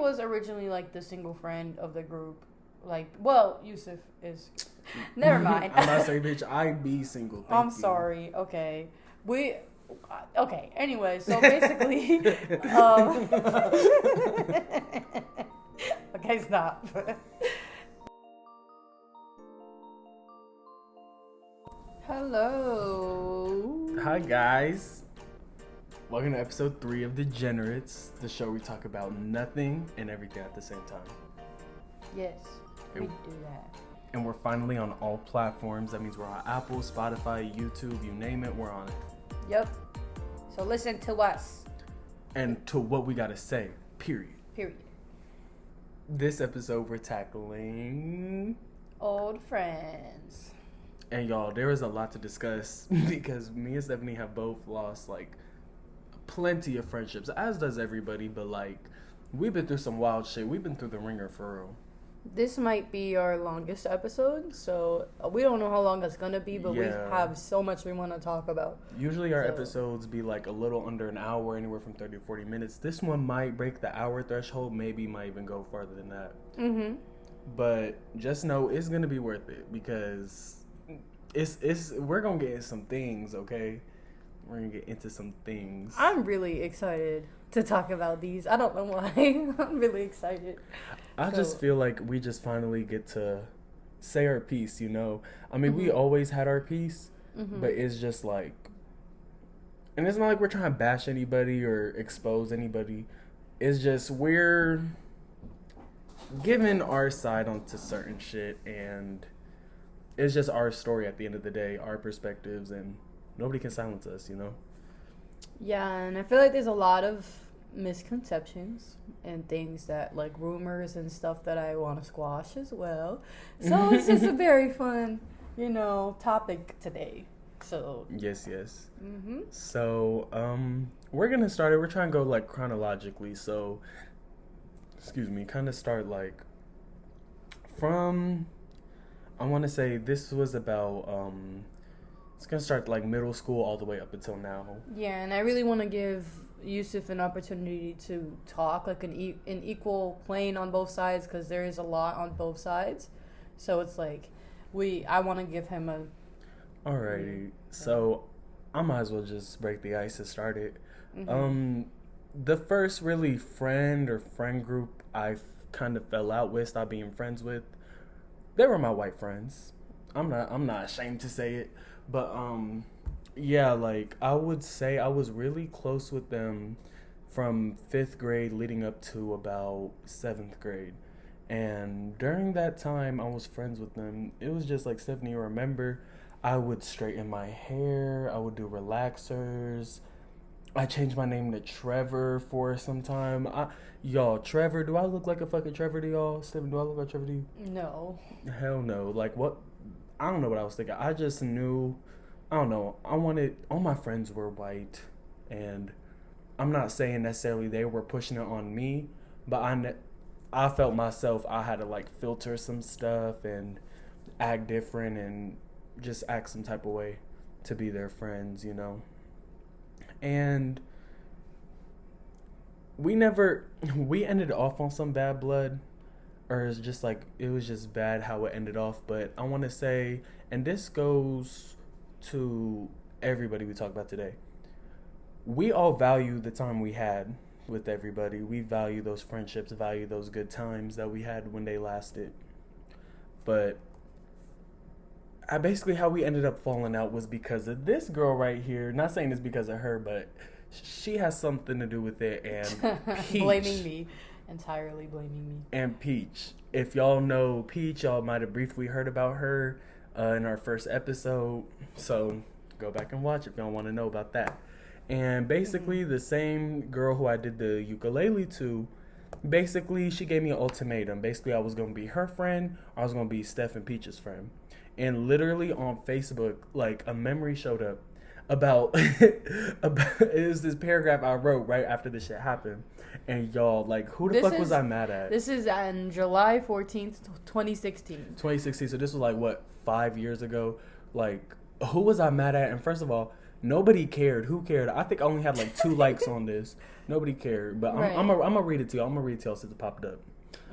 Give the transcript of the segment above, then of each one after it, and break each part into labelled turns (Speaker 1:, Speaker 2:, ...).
Speaker 1: was originally like the single friend of the group. Like, well, Youssef is. Never mind.
Speaker 2: I'm not saying, bitch. I be single.
Speaker 1: I'm sorry. Okay, Okay. Anyway, so basically, okay, stop. Hello.
Speaker 2: Hi guys. Welcome to episode 3 of Degenerates, the show we talk about nothing and everything at the same time.
Speaker 1: Yes, we do that.
Speaker 2: And we're finally on all platforms. That means we're on Apple, Spotify, YouTube, you name it, we're on it.
Speaker 1: Yep. So listen to us.
Speaker 2: And to what we gotta say, period. This episode we're tackling
Speaker 1: old friends.
Speaker 2: And y'all, there is a lot to discuss because me and Stephanie have both lost like plenty of friendships, as does everybody, but like we've been through some wild shit. We've been through the ringer for real.
Speaker 1: This might be our longest episode, so we don't know how long it's gonna be, but we have so much we want to talk about.
Speaker 2: Usually our episodes be like a little under an hour, anywhere from 30 to 40 minutes. This one might break the hour threshold, maybe might even go farther than that. Mm-hmm. But just know it's gonna be worth it because we're gonna get into some things, okay? We're gonna get into some things.
Speaker 1: I'm really excited to talk about these. I don't know why. I'm really excited.
Speaker 2: I just feel like we just finally get to say our piece, you know? I mean, we always had our piece, but it's just like... And it's not like we're trying to bash anybody or expose anybody. It's just we're giving our side onto certain shit, and it's just our story at the end of the day, our perspectives, and nobody can silence us, you know?
Speaker 1: Yeah, and I feel like there's a lot of misconceptions and things that, like, rumors and stuff that I want to squash as well. So it's just a very fun, topic today. So
Speaker 2: yes. So we're gonna start it. We're trying to go like chronologically. So kind of start like from. I want to say this was about. It's gonna start like middle school all the way up until now.
Speaker 1: Yeah, and I really want to give Youssef an opportunity to talk like an equal plane on both sides, because there is a lot on both sides. So it's like I want to give him a.
Speaker 2: Alrighty, so I might as well just break the ice to start it. The first really friend group I kind of fell out with, stopped being friends with, they were my white friends. I'm not ashamed to say it, but yeah, like I would say I was really close with them from 5th grade leading up to about 7th grade. And during that time I was friends with them. It was just like, Stephanie, you remember, I would straighten my hair, I would do relaxers. I changed my name to Trevor for some time. Y'all, Trevor, do I look like a fucking Trevor to y'all? Stephanie, do I look like Trevor to you?
Speaker 1: No.
Speaker 2: Hell no. Like, what? I don't know what I was thinking. I just knew, I don't know. I wanted, all my friends were white. And I'm not saying necessarily they were pushing it on me, but I felt myself, I had to like filter some stuff and act different and just act some type of way to be their friends, you know? And we ended off on some bad blood, or it's just like, it was just bad how it ended off. But I want to say, and this goes to everybody we talk about today, we all value the time we had with everybody. We value those friendships, value those good times that we had when they lasted. But basically how we ended up falling out was because of this girl right here. Not saying it's because of her, but she has something to do with it. And Peach.
Speaker 1: Entirely blaming me.
Speaker 2: And Peach. If y'all know Peach, y'all might have briefly heard about her in our first episode. So go back and watch if y'all want to know about that. And basically the same girl who I did the ukulele to, basically she gave me an ultimatum. Basically I was going to be her friend, or I was going to be Steph and Peach's friend. And literally on Facebook, like a memory showed up about it was this paragraph I wrote right after this shit happened. And y'all, like, who the fuck was I mad at?
Speaker 1: This is on July 14th, 2016.
Speaker 2: 2016, so this was like, what, 5 years ago? Like, who was I mad at? And first of all, Nobody cared. Who cared? I think I only had like 2 likes on this. Nobody cared. But I'm gonna read it to you. I'm gonna read it to y'all since it popped up.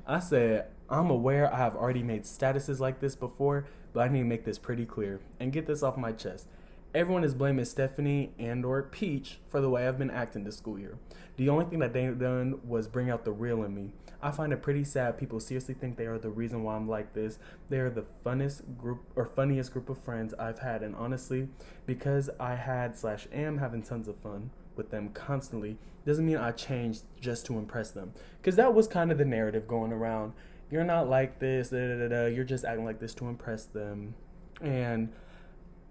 Speaker 2: I said, I'm aware I have already made statuses like this before, but I need to make this pretty clear and get this off my chest. Everyone is blaming Stephanie and or Peach for the way I've been acting this school year. The only thing that they've done was bring out the real in me. I find it pretty sad people seriously think they are the reason why I'm like this. They are the funniest group of friends I've had, and honestly, because I had/am having tons of fun with them constantly, doesn't mean I changed just to impress them. Because that was kind of the narrative going around. You're not like this, you're just acting like this to impress them. And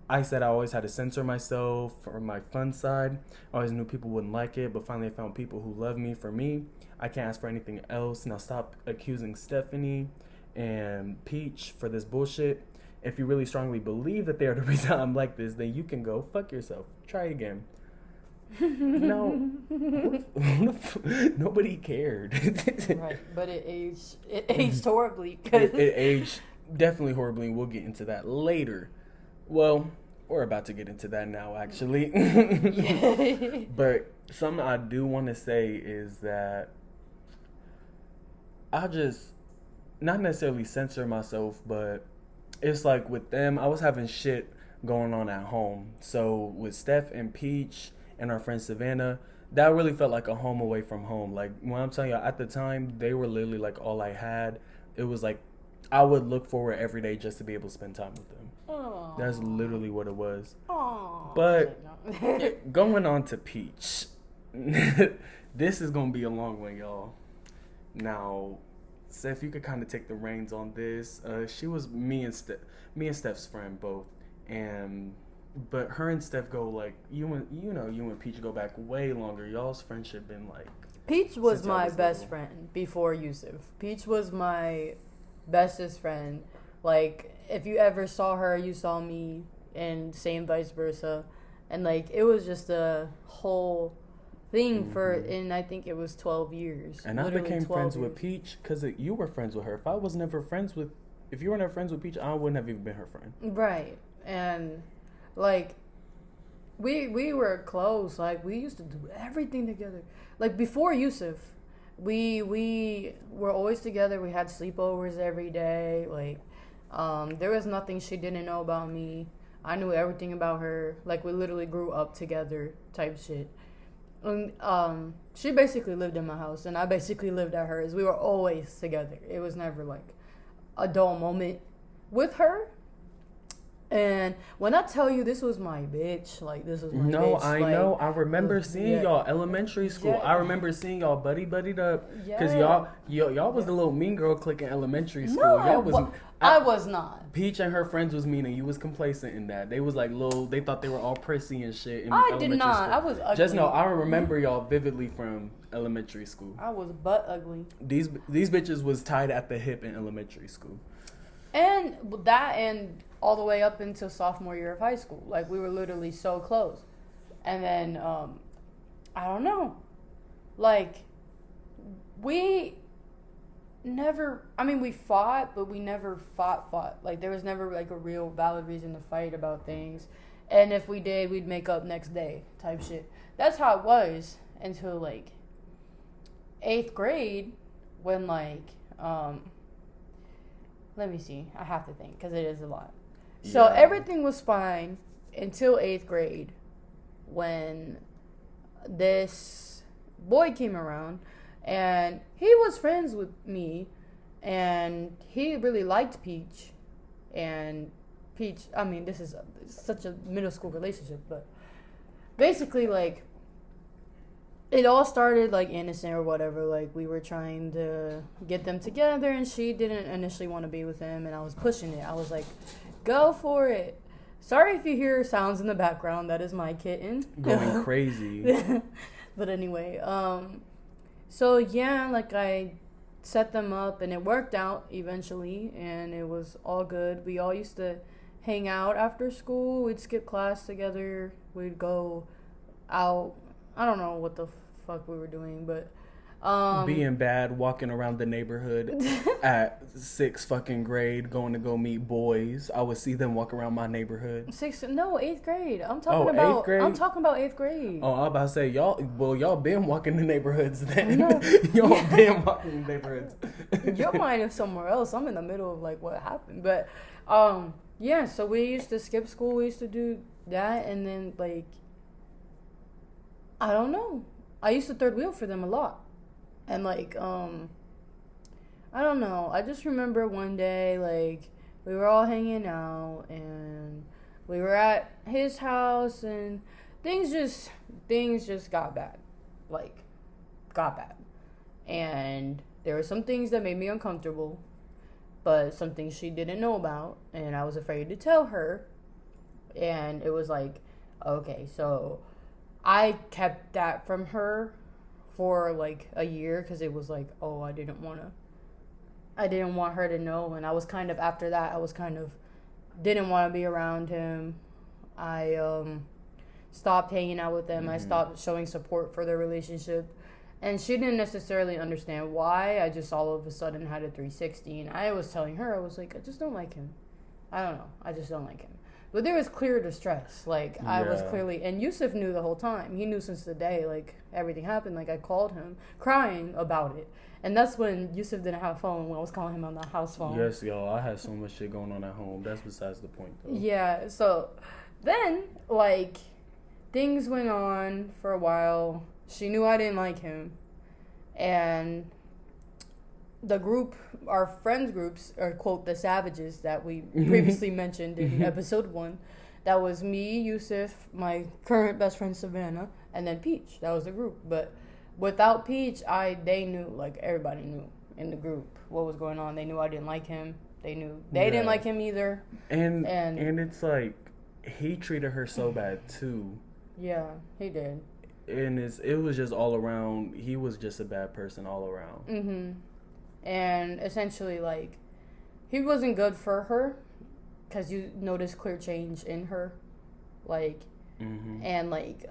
Speaker 2: I said I always had to censor myself for my fun side. I always knew people wouldn't like it, but finally I found people who love me for me. I can't ask for anything else. Now stop accusing Stephanie and Peach for this bullshit. If you really strongly believe that they are the reason I'm like this, then you can go fuck yourself. Try again. No, nobody cared.
Speaker 1: Right, but it aged horribly. Cause
Speaker 2: it aged definitely horribly, and we'll get into that later. Well, we're about to get into that now, actually.
Speaker 1: Yeah.
Speaker 2: But something I do want to say is that I just, not necessarily censor myself, but it's like with them, I was having shit going on at home. So with Steph and Peach and our friend Savannah, that really felt like a home away from home. Like, when I'm telling you, at the time, they were literally like all I had. It was like, I would look forward every day just to be able to spend time with them.
Speaker 1: Aww.
Speaker 2: That's literally what it was.
Speaker 1: Aww.
Speaker 2: But going on to Peach, this is gonna be a long one, y'all. Now, Steph, you could kind of take the reins on this. She was me and Steph's friend both, but her and Steph go like you and Peach go back way longer. Y'all's friendship been like.
Speaker 1: Peach was my best friend before Youssef. Peach was my bestest friend. Like, if you ever saw her, you saw me, and same vice versa. And like, it was just a whole thing and I think it was 12 years.
Speaker 2: And I became friends with Peach because you were friends with her. If you were never friends with Peach, I wouldn't have even been her friend.
Speaker 1: Right. And like, we were close. Like, we used to do everything together. Like, before Youssef, we were always together. We had sleepovers every day. Like, there was nothing she didn't know about me. I knew everything about her. Like, we literally grew up together type shit. And she basically lived in my house, and I basically lived at hers. We were always together. It was never like a dull moment with her. And when I tell you this was my bitch, like, this was my bitch.
Speaker 2: No, I know. I remember seeing y'all elementary school. Yeah. I remember seeing y'all buddied up. Because y'all was the little mean girl clique in elementary school.
Speaker 1: No, I was not.
Speaker 2: Peach and her friends was mean, and you was complacent in that. They was like they thought they were all prissy and shit in
Speaker 1: I did not. School. I was ugly.
Speaker 2: Just know, I remember y'all vividly from elementary school.
Speaker 1: I was butt ugly.
Speaker 2: These bitches was tied at the hip in elementary school.
Speaker 1: And all the way up until sophomore year of high school. Like, we were literally so close. And then, I don't know. Like, we fought, but we never fought. Like, there was never, like, a real valid reason to fight about things. And if we did, we'd make up next day type shit. That's how it was until, like, 8th grade when, like, let me see. I have to think because it is a lot. Yeah. So everything was fine until 8th grade when this boy came around, and he was friends with me, and he really liked Peach. And Peach, I mean, this is such a middle school relationship, but basically, like, it all started, like, innocent or whatever. Like, we were trying to get them together, and she didn't initially want to be with him, and I was pushing it. I was like, go for it. Sorry if you hear sounds in the background. That is my kitten.
Speaker 2: Going crazy.
Speaker 1: But anyway, so, yeah, like, I set them up, and it worked out eventually, and it was all good. We all used to hang out after school. We'd skip class together. We'd go out. I don't know what the fuck we were doing, but
Speaker 2: Being bad, walking around the neighborhood at 6th fucking grade, going to go meet boys. I would see them walk around my neighborhood.
Speaker 1: 8th grade. I'm
Speaker 2: eighth grade?
Speaker 1: I'm talking about 8th grade.
Speaker 2: Oh, I was about to say y'all been walking the neighborhoods then.
Speaker 1: No.
Speaker 2: Y'all been walking the neighborhoods.
Speaker 1: Your mind is somewhere else. I'm in the middle of like what happened, but yeah. So we used to skip school. We used to do that, and then like I don't know. I used to third wheel for them a lot. And, like, I don't know. I just remember one day, like, we were all hanging out, and we were at his house, and things just got bad. Like, got bad. And there were some things that made me uncomfortable, but some things she didn't know about, and I was afraid to tell her. And it was like, okay, so I kept that from her for like a year because it was like, oh, I didn't want her to know. And I was kind of, after that, I was kind of didn't want to be around him. I stopped hanging out with them. I stopped showing support for their relationship, and she didn't necessarily understand why. I just all of a sudden had a 360, and I was telling her, I was like, I just don't like him. I don't know, I just don't like him. But there was clear distress. Like, I was clearly... And Youssef knew the whole time. He knew since the day, like, everything happened. Like, I called him crying about it. And that's when Youssef didn't have a phone, when I was calling him on the house phone.
Speaker 2: Yes, y'all. I had so much shit going on at home. That's besides the point, though.
Speaker 1: Yeah, so... Then, like, things went on for a while. She knew I didn't like him. And... the group, our friends groups, or quote, the savages that we previously mentioned in episode 1, that was me, Youssef, my current best friend Savannah, and then Peach. That was the group. But without Peach, they knew, like, everybody knew in the group what was going on. They knew I didn't like him. They knew they didn't like him either. And
Speaker 2: it's like, he treated her so bad too.
Speaker 1: Yeah, he did.
Speaker 2: And it was just all around. He was just a bad person all around.
Speaker 1: Mm-hmm. And essentially, like, he wasn't good for her because you notice clear change in her. Like, and, like,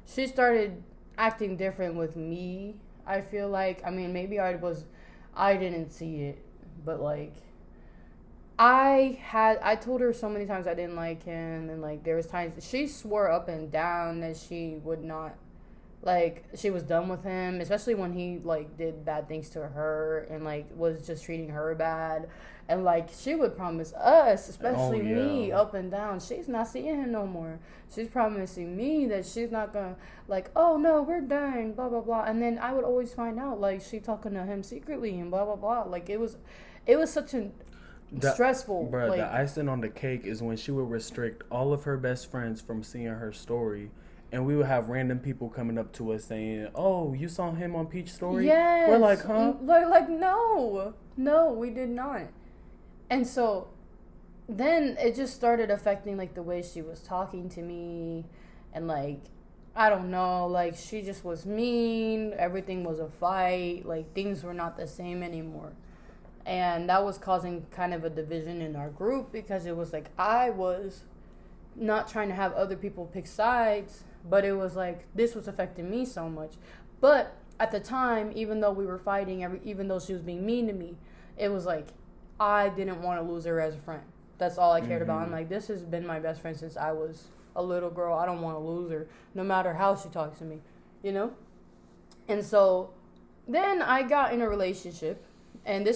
Speaker 1: she started acting different with me, I feel like. I mean, maybe I didn't see it, but, like, I told her so many times I didn't like him, and, like, there was times she swore up and down that she would not. Like, she was done with him, especially when he, like, did bad things to her and, like, was just treating her bad. And, like, she would promise us, especially me, up and down, she's not seeing him no more. She's promising me that she's not going to, like, oh, no, we're done, blah, blah, blah. And then I would always find out, like, she talking to him secretly and blah, blah, blah. Like, it was such a stressful.
Speaker 2: Bruh,
Speaker 1: like,
Speaker 2: the icing on the cake is when she would restrict all of her best friends from seeing her story. And we would have random people coming up to us saying, oh, you saw him on Peach Story?
Speaker 1: Yes.
Speaker 2: We're like, huh?
Speaker 1: Like, no, we did not. And so then it just started affecting, like, the way she was talking to me. And, like, I don't know, like, she just was mean. Everything was a fight. Like, things were not the same anymore. And that was causing kind of a division in our group because it was like I was not trying to have other people pick sides. But it was like, this was affecting me so much. But at the time, even though we were fighting, even though she was being mean to me, it was like, I didn't want to lose her as a friend. That's all I cared about. I'm like, this has been my best friend since I was a little girl. I don't want to lose her, no matter how she talks to me, you know? And so then I got in a relationship, and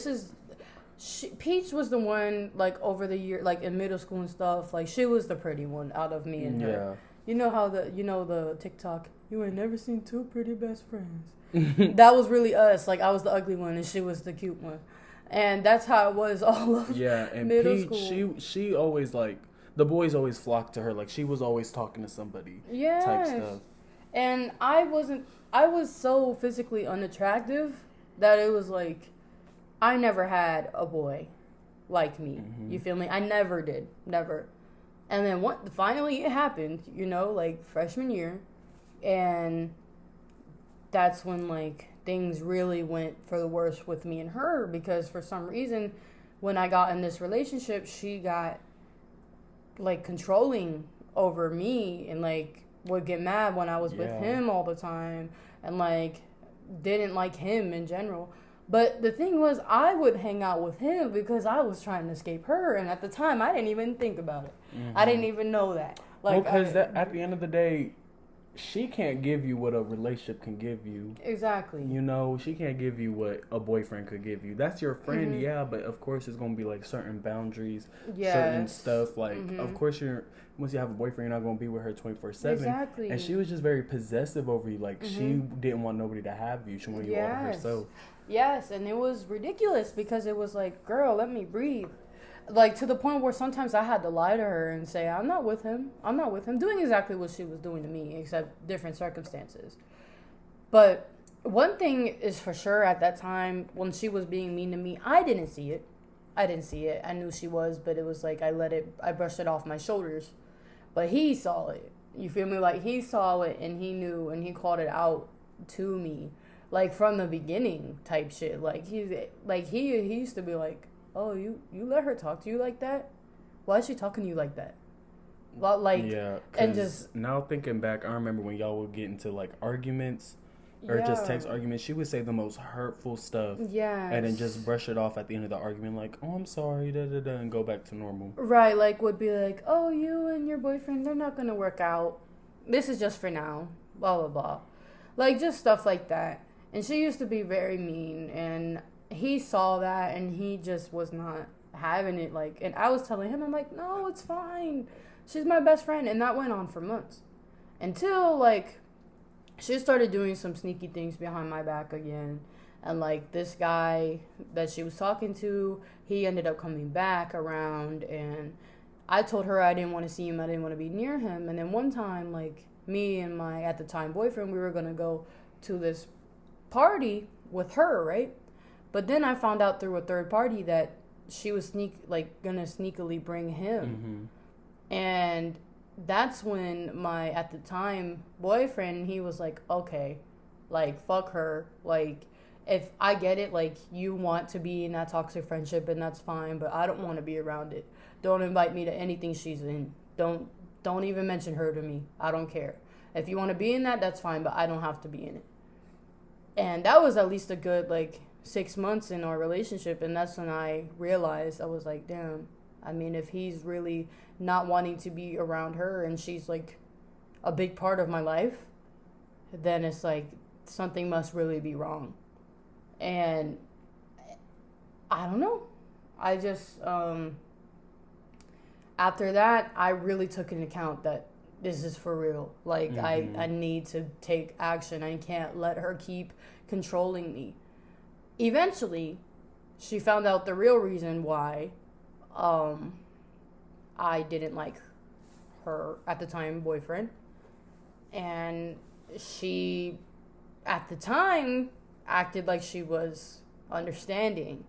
Speaker 1: Peach was the one, like, over the year, like, in middle school and stuff, like, she was the pretty one out of me and her. You know how the TikTok, you ain't never seen two pretty best friends. That was really us. Like, I was the ugly one and she was the cute one. And that's how it was all of middle
Speaker 2: Peach,
Speaker 1: school.
Speaker 2: she always, like, the boys always flocked to her. Like, she was always talking to somebody type stuff.
Speaker 1: And I was so physically unattractive that it was like, I never had a boy like me. You feel me? I never did. Never. And then finally it happened, you know, like freshman year. And that's when, like, things really went for the worse with me and her. Because for some reason, when I got in this relationship, she got, like, controlling over me. And, like, would get mad when I was with him all the time. And, like, didn't like him in general. But the thing was, I would hang out with him because I was trying to escape her. And at the time, I didn't even think about it. I didn't even know that. Like,
Speaker 2: because at the end of the day, she can't give you what a relationship can give you.
Speaker 1: Exactly.
Speaker 2: You know, she can't give you what a boyfriend could give you. That's your friend, yeah, but of course it's going to be like certain boundaries, certain stuff. Like, of course once you have a boyfriend, you're not going to be with her 24/7.
Speaker 1: Exactly.
Speaker 2: And she was just very possessive over you. Like, she didn't want nobody to have you. She wanted you all to herself.
Speaker 1: Yes, and it was ridiculous because it was like, girl, let me breathe. Like, to the point where sometimes I had to lie to her and say, I'm not with him. I'm not with him. Doing exactly what she was doing to me, except different circumstances. But one thing is for sure, at that time, when she was being mean to me, I didn't see it. I knew she was, but it was like I brushed it off my shoulders. But he saw it. You feel me? Like, he saw it and he knew and he called it out to me. Like, from the beginning type shit. Like, he used to be like, oh, you let her talk to you like that? Why is she talking to you like that? Like,
Speaker 2: yeah,
Speaker 1: and just
Speaker 2: now thinking back, I remember when y'all would get into like arguments or just text arguments, she would say the most hurtful stuff. Yeah. And then just brush it off at the end of the argument, like, oh, I'm sorry, and go back to normal.
Speaker 1: Right, like, would be like, oh, you and your boyfriend, they're not going to work out. This is just for now. Blah, blah, blah. Like, just stuff like that. And she used to be very mean, and he saw that, and he just was not having it. Like, and I was telling him, I'm like, no, it's fine. She's my best friend. And that went on for months. Until, like, she started doing some sneaky things behind my back again. And, like, this guy that she was talking to, he ended up coming back around. And I told her I didn't want to see him. I didn't want to be near him. And then one time, like, me and my, at the time, boyfriend, we were going to go to this party with her, right? But then I found out through a third party that she was gonna sneakily bring him. And that's when my, at the time, boyfriend, he was like, okay, like, fuck her. Like, if I get it, like, you want to be in that toxic friendship, and that's fine, but I don't want to be around it. Don't invite me to anything she's in. Don't even mention her to me. I don't care. If you want to be in that, that's fine, but I don't have to be in it. And that was at least a good, like, 6 months in our relationship. And that's when I realized, I was like, damn, I mean, if he's really not wanting to be around her and she's, like, a big part of my life, then it's like something must really be wrong. And I don't know. I just, after that, I really took into account that this is for real. Like, I need to take action. I can't let her keep controlling me. Eventually, she found out the real reason why I didn't like her, at the time, boyfriend. And she, at the time, acted like she was understanding.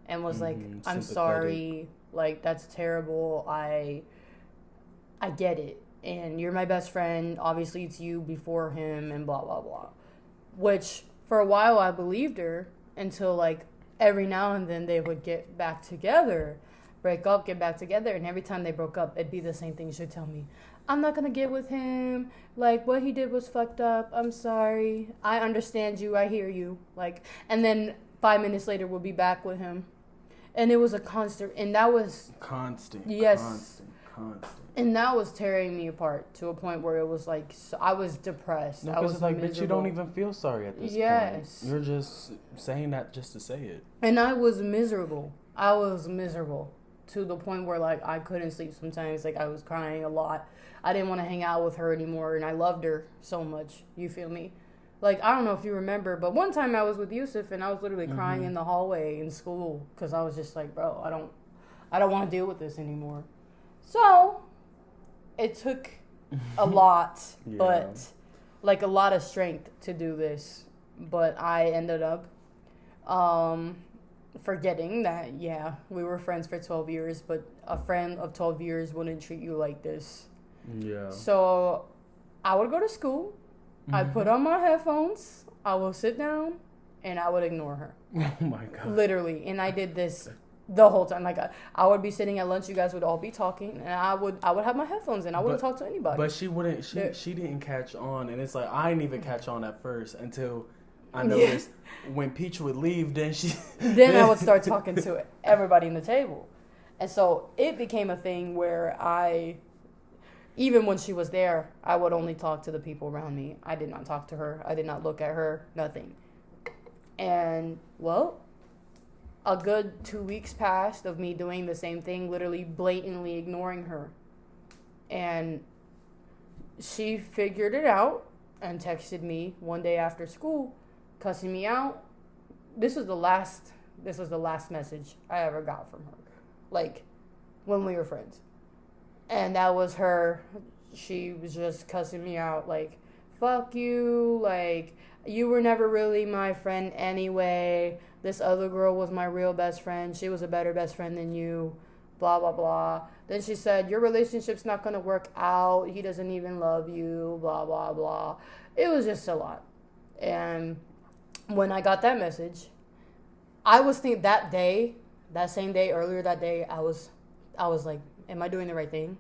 Speaker 1: And was like, I'm sorry. Like, that's terrible. I get it. And you're my best friend. Obviously, it's you before him, and blah, blah, blah. Which, for a while, I believed her until, like, every now and then they would get back together, break up, get back together. And every time they broke up, it'd be the same thing. She'd tell me, I'm not going to get with him. Like, what he did was fucked up. I'm sorry. I understand you. I hear you. Like, and then 5 minutes later, we'll be back with him. And it was a constant. And that was...
Speaker 2: Constant.
Speaker 1: Yes.
Speaker 2: Constant.
Speaker 1: And that was tearing me apart to a point where it was like, so I was depressed.
Speaker 2: No,
Speaker 1: I was
Speaker 2: like, bitch, you don't even feel sorry at this point. You're just saying that just to say it.
Speaker 1: And I was miserable. To the point where, like, I couldn't sleep sometimes. Like, I was crying a lot. I didn't want to hang out with her anymore, and I loved her so much. You feel me? Like, I don't know if you remember, but one time I was with Youssef, and I was literally crying in the hallway in school because I was just like, bro, I don't want to deal with this anymore. So... it took a lot, but like a lot of strength to do this. But I ended up forgetting that, we were friends for 12 years, but a friend of 12 years wouldn't treat you like this. Yeah. So I would go to school. I'd put on my headphones. I would sit down and I would ignore her.
Speaker 2: Oh my God.
Speaker 1: Literally. And I did this the whole time. Like, I would be sitting at lunch, you guys would all be talking, and I would have my headphones in. I wouldn't talk to anybody.
Speaker 2: But she didn't catch on, and it's like, I didn't even catch on at first until I noticed when Peach would leave, then
Speaker 1: then I would start talking to everybody in the table. And so it became a thing where even when she was there, I would only talk to the people around me. I did not talk to her. I did not look at her, nothing. And, well, a good 2 weeks passed of me doing the same thing, literally blatantly ignoring her. And she figured it out and texted me one day after school, cussing me out. This was the last message I ever got from her. Like, when we were friends. And that was her. She was just cussing me out, like, fuck you, like, you were never really my friend anyway. This other girl was my real best friend. She was a better best friend than you. Blah, blah, blah. Then she said, your relationship's not going to work out. He doesn't even love you. Blah, blah, blah. It was just a lot. And when I got that message, I was thinking that same day, earlier that day, I was like, am I doing the right thing?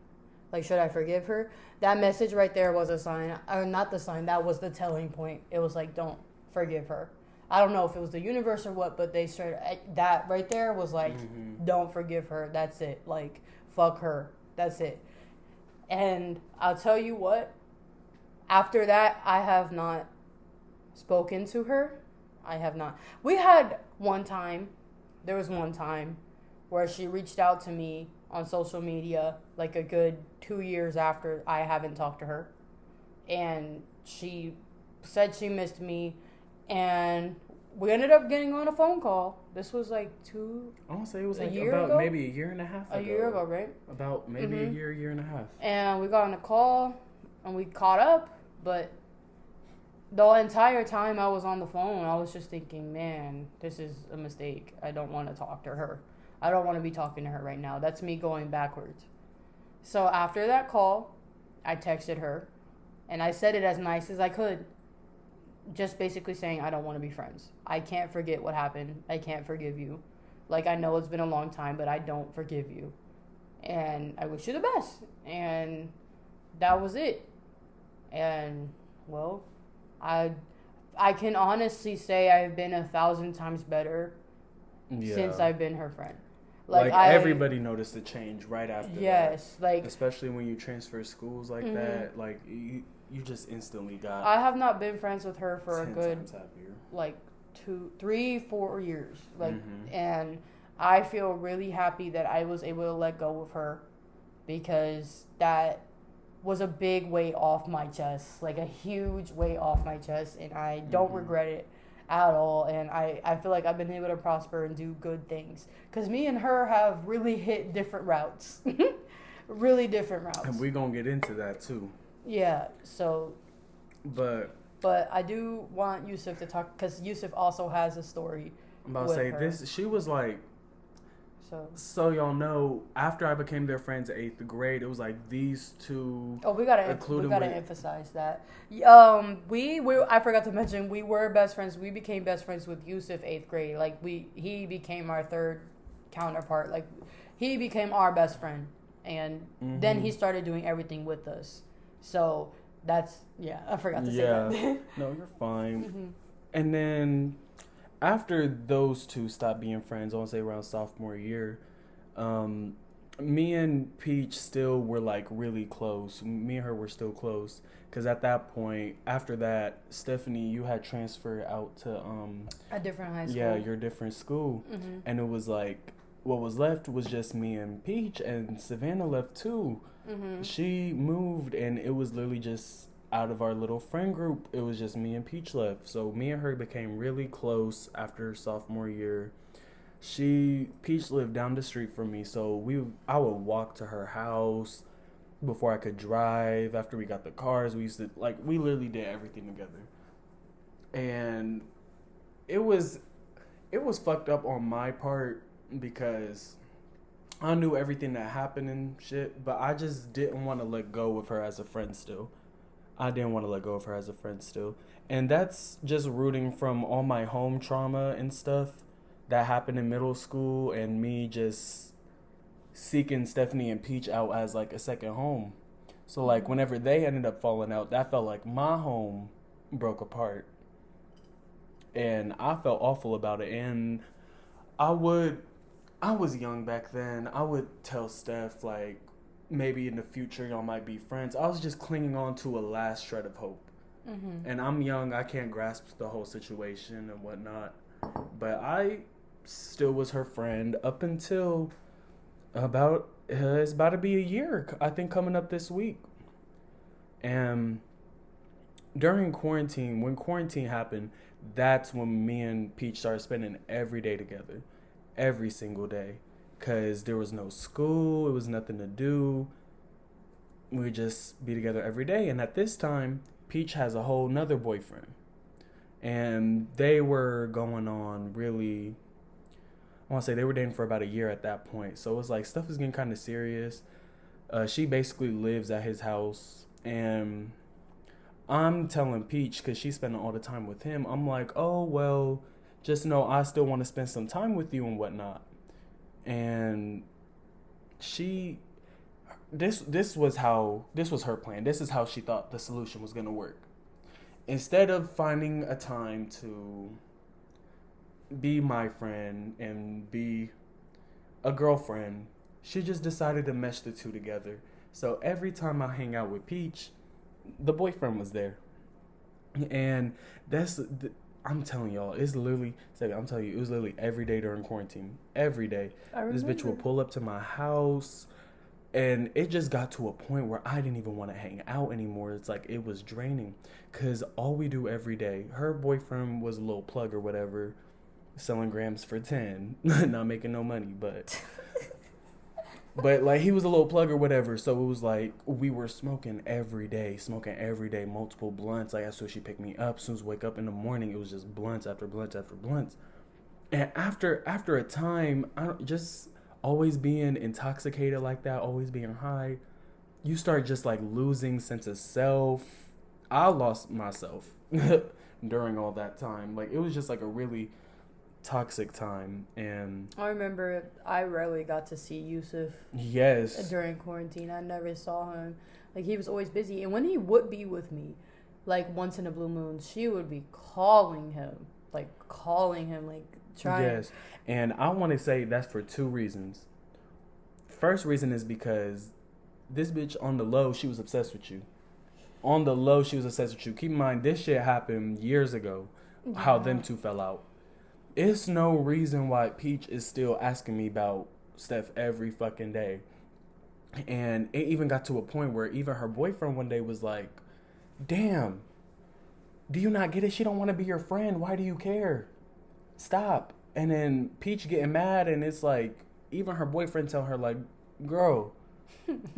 Speaker 1: Like, should I forgive her? That message right there was a sign. Or not the sign. That was the telling point. It was like, don't forgive her. I don't know if it was the universe or what, but they started. That right there was like, don't forgive her. That's it. Like, fuck her. That's it. And I'll tell you what. After that, I have not spoken to her. I have not. There was one time where she reached out to me on social media like a good 2 years after I haven't talked to her. And she said she missed me. And we ended up getting on a phone call. This was like
Speaker 2: I want to say it was like
Speaker 1: about
Speaker 2: ago? Maybe a year and a half ago.
Speaker 1: A year ago, right?
Speaker 2: About maybe a year and a half.
Speaker 1: And we got on a call and we caught up. But the entire time I was on the phone, I was just thinking, man, this is a mistake. I don't want to talk to her. I don't want to be talking to her right now. That's me going backwards. So after that call, I texted her. And I said it as nice as I could. Just basically saying, I don't want to be friends. I can't forget what happened. I can't forgive you. Like, I know it's been a long time, but I don't forgive you. And I wish you the best. And that was it. And, well, I can honestly say I've been 1,000 times better since I've been her friend.
Speaker 2: Like everybody noticed the change right after that.
Speaker 1: Yes. Like,
Speaker 2: especially when you transfer schools like that. Like, you just instantly got...
Speaker 1: I have not been friends with her for a good, like, 2, 3, 4 years. Like, and I feel really happy that I was able to let go of her because that was a big weight off my chest, like a huge weight off my chest, and I don't regret it at all. And I feel like I've been able to prosper and do good things because me and her have really hit different routes. Really different routes.
Speaker 2: And we're going to get into that too.
Speaker 1: Yeah, so...
Speaker 2: But
Speaker 1: I do want Youssef to talk, because Youssef also has a story.
Speaker 2: I'm about to say, this. She was like... So y'all know, after I became their friends in 8th grade, it was like these two...
Speaker 1: Oh, we gotta emphasize that. I forgot to mention, we were best friends. We became best friends with Youssef 8th grade. Like, he became our third counterpart. Like, he became our best friend. And then he started doing everything with us. So that's, I forgot to say that.
Speaker 2: No, you're fine. And then after those two stopped being friends, I want to say around sophomore year, me and Peach still were like really close. Me and her were still close. Because at that point, after that, Stephanie, you had transferred out to...
Speaker 1: a different high school.
Speaker 2: Yeah, your different school. And it was like, what was left was just me and Peach, and Savannah left too. She moved, and it was literally just out of our little friend group, it was just me and Peach left. So me and her became really close after sophomore year. Peach lived down the street from me, so I would walk to her house before I could drive. After we got the cars, we literally did everything together. And it was fucked up on my part because I knew everything that happened and shit, but I just didn't want to let go of her as a friend still. And that's just rooting from all my home trauma and stuff that happened in middle school and me just seeking Stephanie and Peach out as like a second home. So like whenever they ended up falling out, that felt like my home broke apart. and I felt awful about it. And I was young back then. I would tell Steph, like, maybe in the future y'all might be friends. I was just clinging on to a last shred of hope. Mm-hmm. And I'm young. I can't grasp the whole situation and whatnot. But I still was her friend up until it's about to be a year, I think, coming up this week. And during quarantine, when quarantine happened, that's when me and Peach started spending every day together. Every single day. Because there was no school. It was nothing to do. We would just be together every day. And at this time, Peach has a whole nother boyfriend. And they were going on really... I want to say they were dating for about a year at that point. So it was like stuff was getting kind of serious. She basically lives at his house. And I'm telling Peach, because she's spending all the time with him, I'm like, oh, well, just know I still want to spend some time with you and whatnot. And this was her plan. This is how she thought the solution was going to work. Instead of finding a time to be my friend and be a girlfriend, she just decided to mesh the two together. So every time I hang out with Peach, the boyfriend was there. And I'm telling y'all, it was literally every day during quarantine. Every day. This bitch would pull up to my house. And it just got to a point where I didn't even want to hang out anymore. It's like it was draining. Because all we do every day, her boyfriend was a little plug or whatever, selling grams for 10. Not making no money, but... But, like, he was a little plug or whatever, so it was like we were smoking every day, multiple blunts. Like, that's when she picked me up. As soon as I wake up in the morning, it was just blunts after blunts after blunts. And after a time, just always being intoxicated like that, always being high, you start just, like, losing sense of self. I lost myself during all that time. Like, it was just, like, a really... toxic time. And
Speaker 1: I remember I rarely got to see Youssef.
Speaker 2: Yes.
Speaker 1: During quarantine, I never saw him. Like, he was always busy, and when he would be with me, like once in a blue moon, she would be calling him, like trying.
Speaker 2: Yes, and I want to say that's for two reasons. First reason is because this bitch on the low, she was obsessed with you. On the low, she was obsessed with you. Keep in mind, this shit happened years ago. Yeah. How them two fell out. It's no reason why Peach is still asking me about Steph every fucking day. And it even got to a point where even her boyfriend one day was like, damn, do you not get it? She don't want to be your friend. Why do you care? Stop. And then Peach getting mad, and it's like, even her boyfriend tell her, like, girl,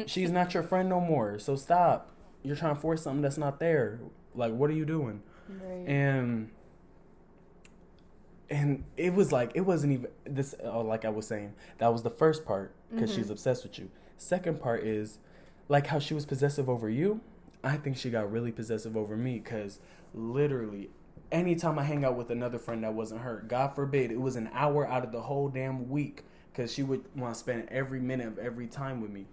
Speaker 2: she's not your friend no more. So stop. You're trying to force something that's not there. Like, what are you doing? Right. And it was like, it wasn't even this, like I was saying, that was the first part, because she's obsessed with you. Second part is, like how she was possessive over you, I think she got really possessive over me, because literally, anytime I hang out with another friend that wasn't her, God forbid, it was an hour out of the whole damn week, because she would want to spend every minute of every time with me.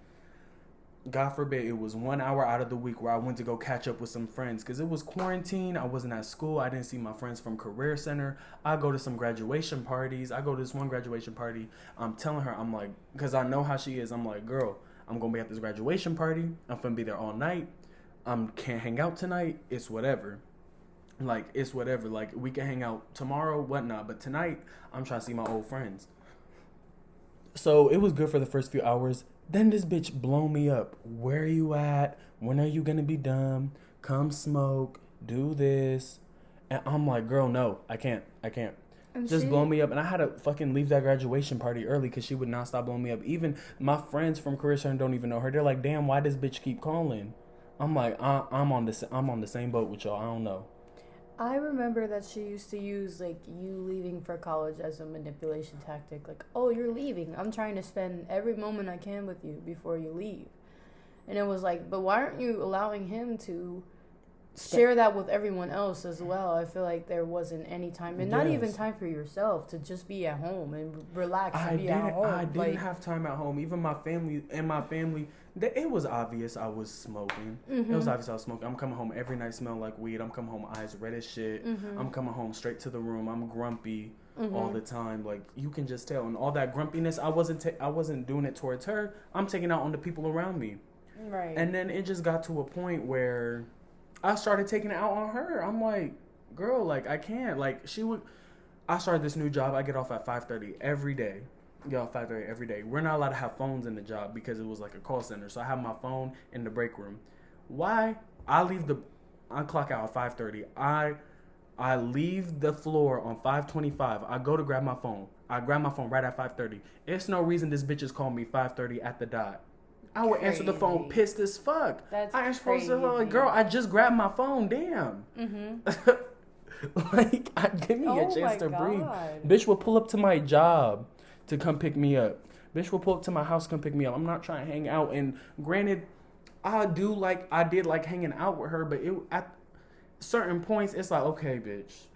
Speaker 2: God forbid, it was 1 hour out of the week where I went to go catch up with some friends. Because it was quarantine. I wasn't at school. I didn't see my friends from Career Center. I go to some graduation parties. I go to this one graduation party. I'm telling her, I'm like, because I know how she is. I'm like, girl, I'm going to be at this graduation party. I'm going to be there all night. Can't hang out tonight. It's whatever. Like, it's whatever. Like, we can hang out tomorrow, whatnot. But tonight, I'm trying to see my old friends. So it was good for the first few hours. Then this bitch blow me up. Where are you at? When are you going to be done? Come smoke. Do this. And I'm like, girl, no, I can't. And just blow me up. And I had to fucking leave that graduation party early because she would not stop blowing me up. Even my friends from Career Center don't even know her. They're like, damn, why does bitch keep calling? I'm like, I'm on the same boat with y'all. I don't know.
Speaker 1: I remember that she used to use, like, you leaving for college as a manipulation tactic. Like, oh, you're leaving. I'm trying to spend every moment I can with you before you leave. And it was like, but why aren't you allowing him to share that with everyone else as well. I feel like there wasn't any time, and not even
Speaker 2: Yes.
Speaker 1: time for yourself to just be at home and relax and be
Speaker 2: didn't
Speaker 1: at home.
Speaker 2: I didn't have time at home. Even my family, it was obvious I was smoking. It was obvious I was smoking. I'm coming home every night smelling like weed. I'm coming home eyes red as shit. I'm coming home straight to the room. I'm grumpy all the time. Like, you can just tell. And all that grumpiness, I wasn't doing it towards her. I'm taking out on the people around me.
Speaker 1: Right.
Speaker 2: And then it just got to a point where I started taking it out on her. I'm like, girl, like, I can't. Like, I started this new job. I get off at 5:30 every day. Get off 5:30 every day. We're not allowed to have phones in the job because it was like a call center. So I have my phone in the break room. Why? I clock out at 5:30. I leave the floor on 5:25. I go to grab my phone. I grab my phone right at 5:30. It's no reason this bitch is calling me 5:30 at the dot. I would answer the phone pissed as fuck.
Speaker 1: That's
Speaker 2: I ain't supposed to,
Speaker 1: crazy.
Speaker 2: like, girl, I just grabbed my phone, damn. Like, give me a chance to breathe. Bitch will pull up to my job to come pick me up. Bitch will pull up to my house to come pick me up. I'm not trying to hang out. And granted, I did like hanging out with her, but at certain points, it's like, okay, bitch.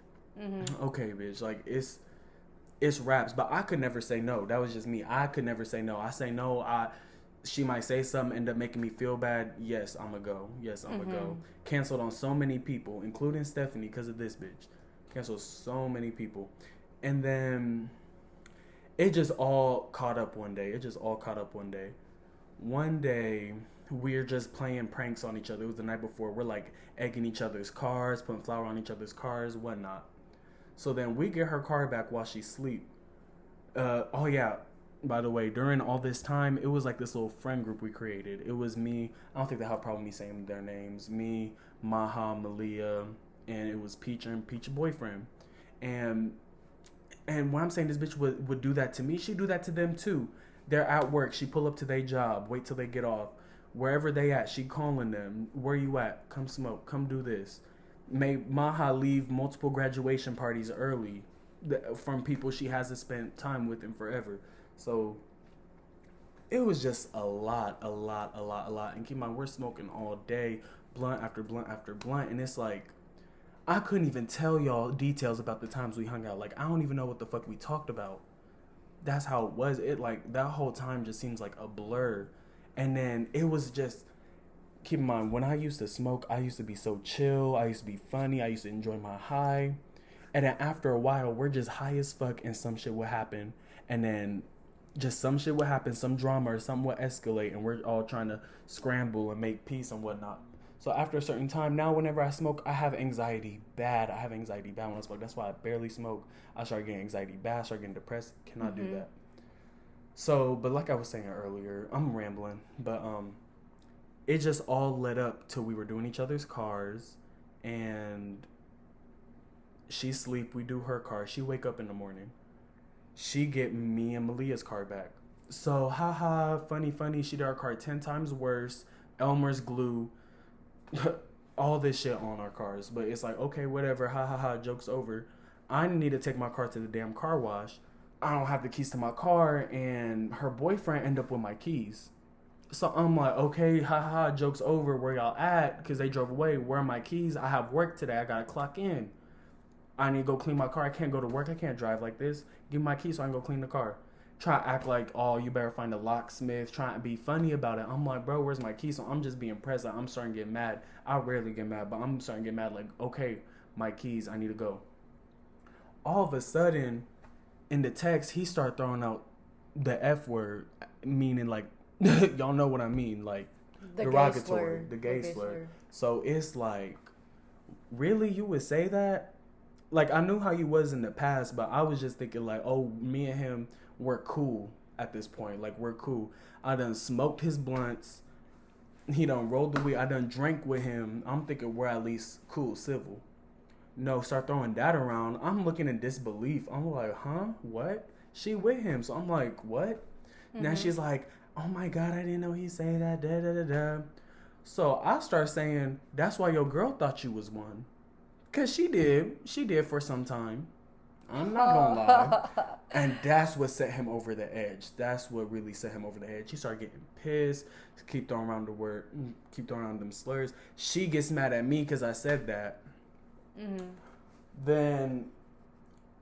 Speaker 2: Okay, bitch. Like, it's raps. But I could never say no. That was just me. I could never say no. I say no, she might say something, end up making me feel bad. Yes, I'm going to go. Yes, I'm going to go. Canceled on so many people, including Stephanie, because of this bitch. Canceled so many people. And then it just all caught up one day. One day, we're just playing pranks on each other. It was the night before. We're like egging each other's cars, putting flour on each other's cars, whatnot. So then we get her car back while she sleep. Oh, yeah. By the way, during all this time, it was like this little friend group we created. It was me. I don't think they have a problem me saying their names. Me, Maha, Malia, and it was Peach and Peach's boyfriend. And when I'm saying this bitch would do that to me, she'd do that to them too. They're at work. She pull up to their job, wait till they get off. Wherever they at, she calling them. Where you at? Come smoke. Come do this. Made Maha leave multiple graduation parties early from people she hasn't spent time with in forever. So it was just a lot. And keep in mind, we're smoking all day, blunt after blunt after blunt. And it's like, I couldn't even tell y'all details about the times we hung out. Like, I don't even know what the fuck we talked about. That's how it was. It, like, that whole time just seems like a blur. And then it was just, keep in mind, when I used to smoke, I used to be so chill. I used to be funny. I used to enjoy my high. And then after a while, we're just high as fuck and some shit would happen. And then just some shit would happen, some drama or something would escalate, and we're all trying to scramble and make peace and whatnot. So after a certain time, now whenever I smoke, I have anxiety bad. I have anxiety bad when I smoke. That's why I barely smoke. I start getting anxiety bad. I start getting depressed. Cannot do that. So, but like I was saying earlier, I'm rambling, but it just all led up to we were doing each other's cars, and she sleep, we do her car. She wake up in the morning. She get me and Malia's car back. So, haha, funny. She did our car 10 times worse. Elmer's glue. All this shit on our cars. But it's like, okay, whatever. Joke's over. I need to take my car to the damn car wash. I don't have the keys to my car. And her boyfriend ended up with my keys. So I'm like, okay, joke's over. Where y'all at? Because they drove away. Where are my keys? I have work today. I got to clock in. I need to go clean my car. I can't go to work. I can't drive like this. Give me my keys so I can go clean the car. Try to act like, oh, you better find a locksmith. Try to be funny about it. I'm like, bro, where's my keys? So I'm just being present. I'm starting to get mad. I rarely get mad, but I'm starting to get mad. Like, okay, my keys. I need to go. All of a sudden, in the text, he started throwing out the F word, meaning like, y'all know what I mean, like
Speaker 1: the
Speaker 2: derogatory, the gay slur. So it's like, really, you would say that? Like, I knew how you was in the past, but I was just thinking, like, oh, me and him, we're cool at this point. Like, we're cool. I done smoked his blunts. He done rolled the weed. I done drank with him. I'm thinking we're at least cool, civil. No, start throwing that around. I'm looking in disbelief. I'm like, huh? What? She with him. So I'm like, what? Now she's like, oh, my God, I didn't know he say that. Da-da-da-da. So I start saying, that's why your girl thought you was one. Because she did. She did for some time. I'm not going to lie. And that's what set him over the edge. That's what really set him over the edge. He started getting pissed, keep throwing around them slurs. She gets mad at me because I said that. Mm-hmm. Then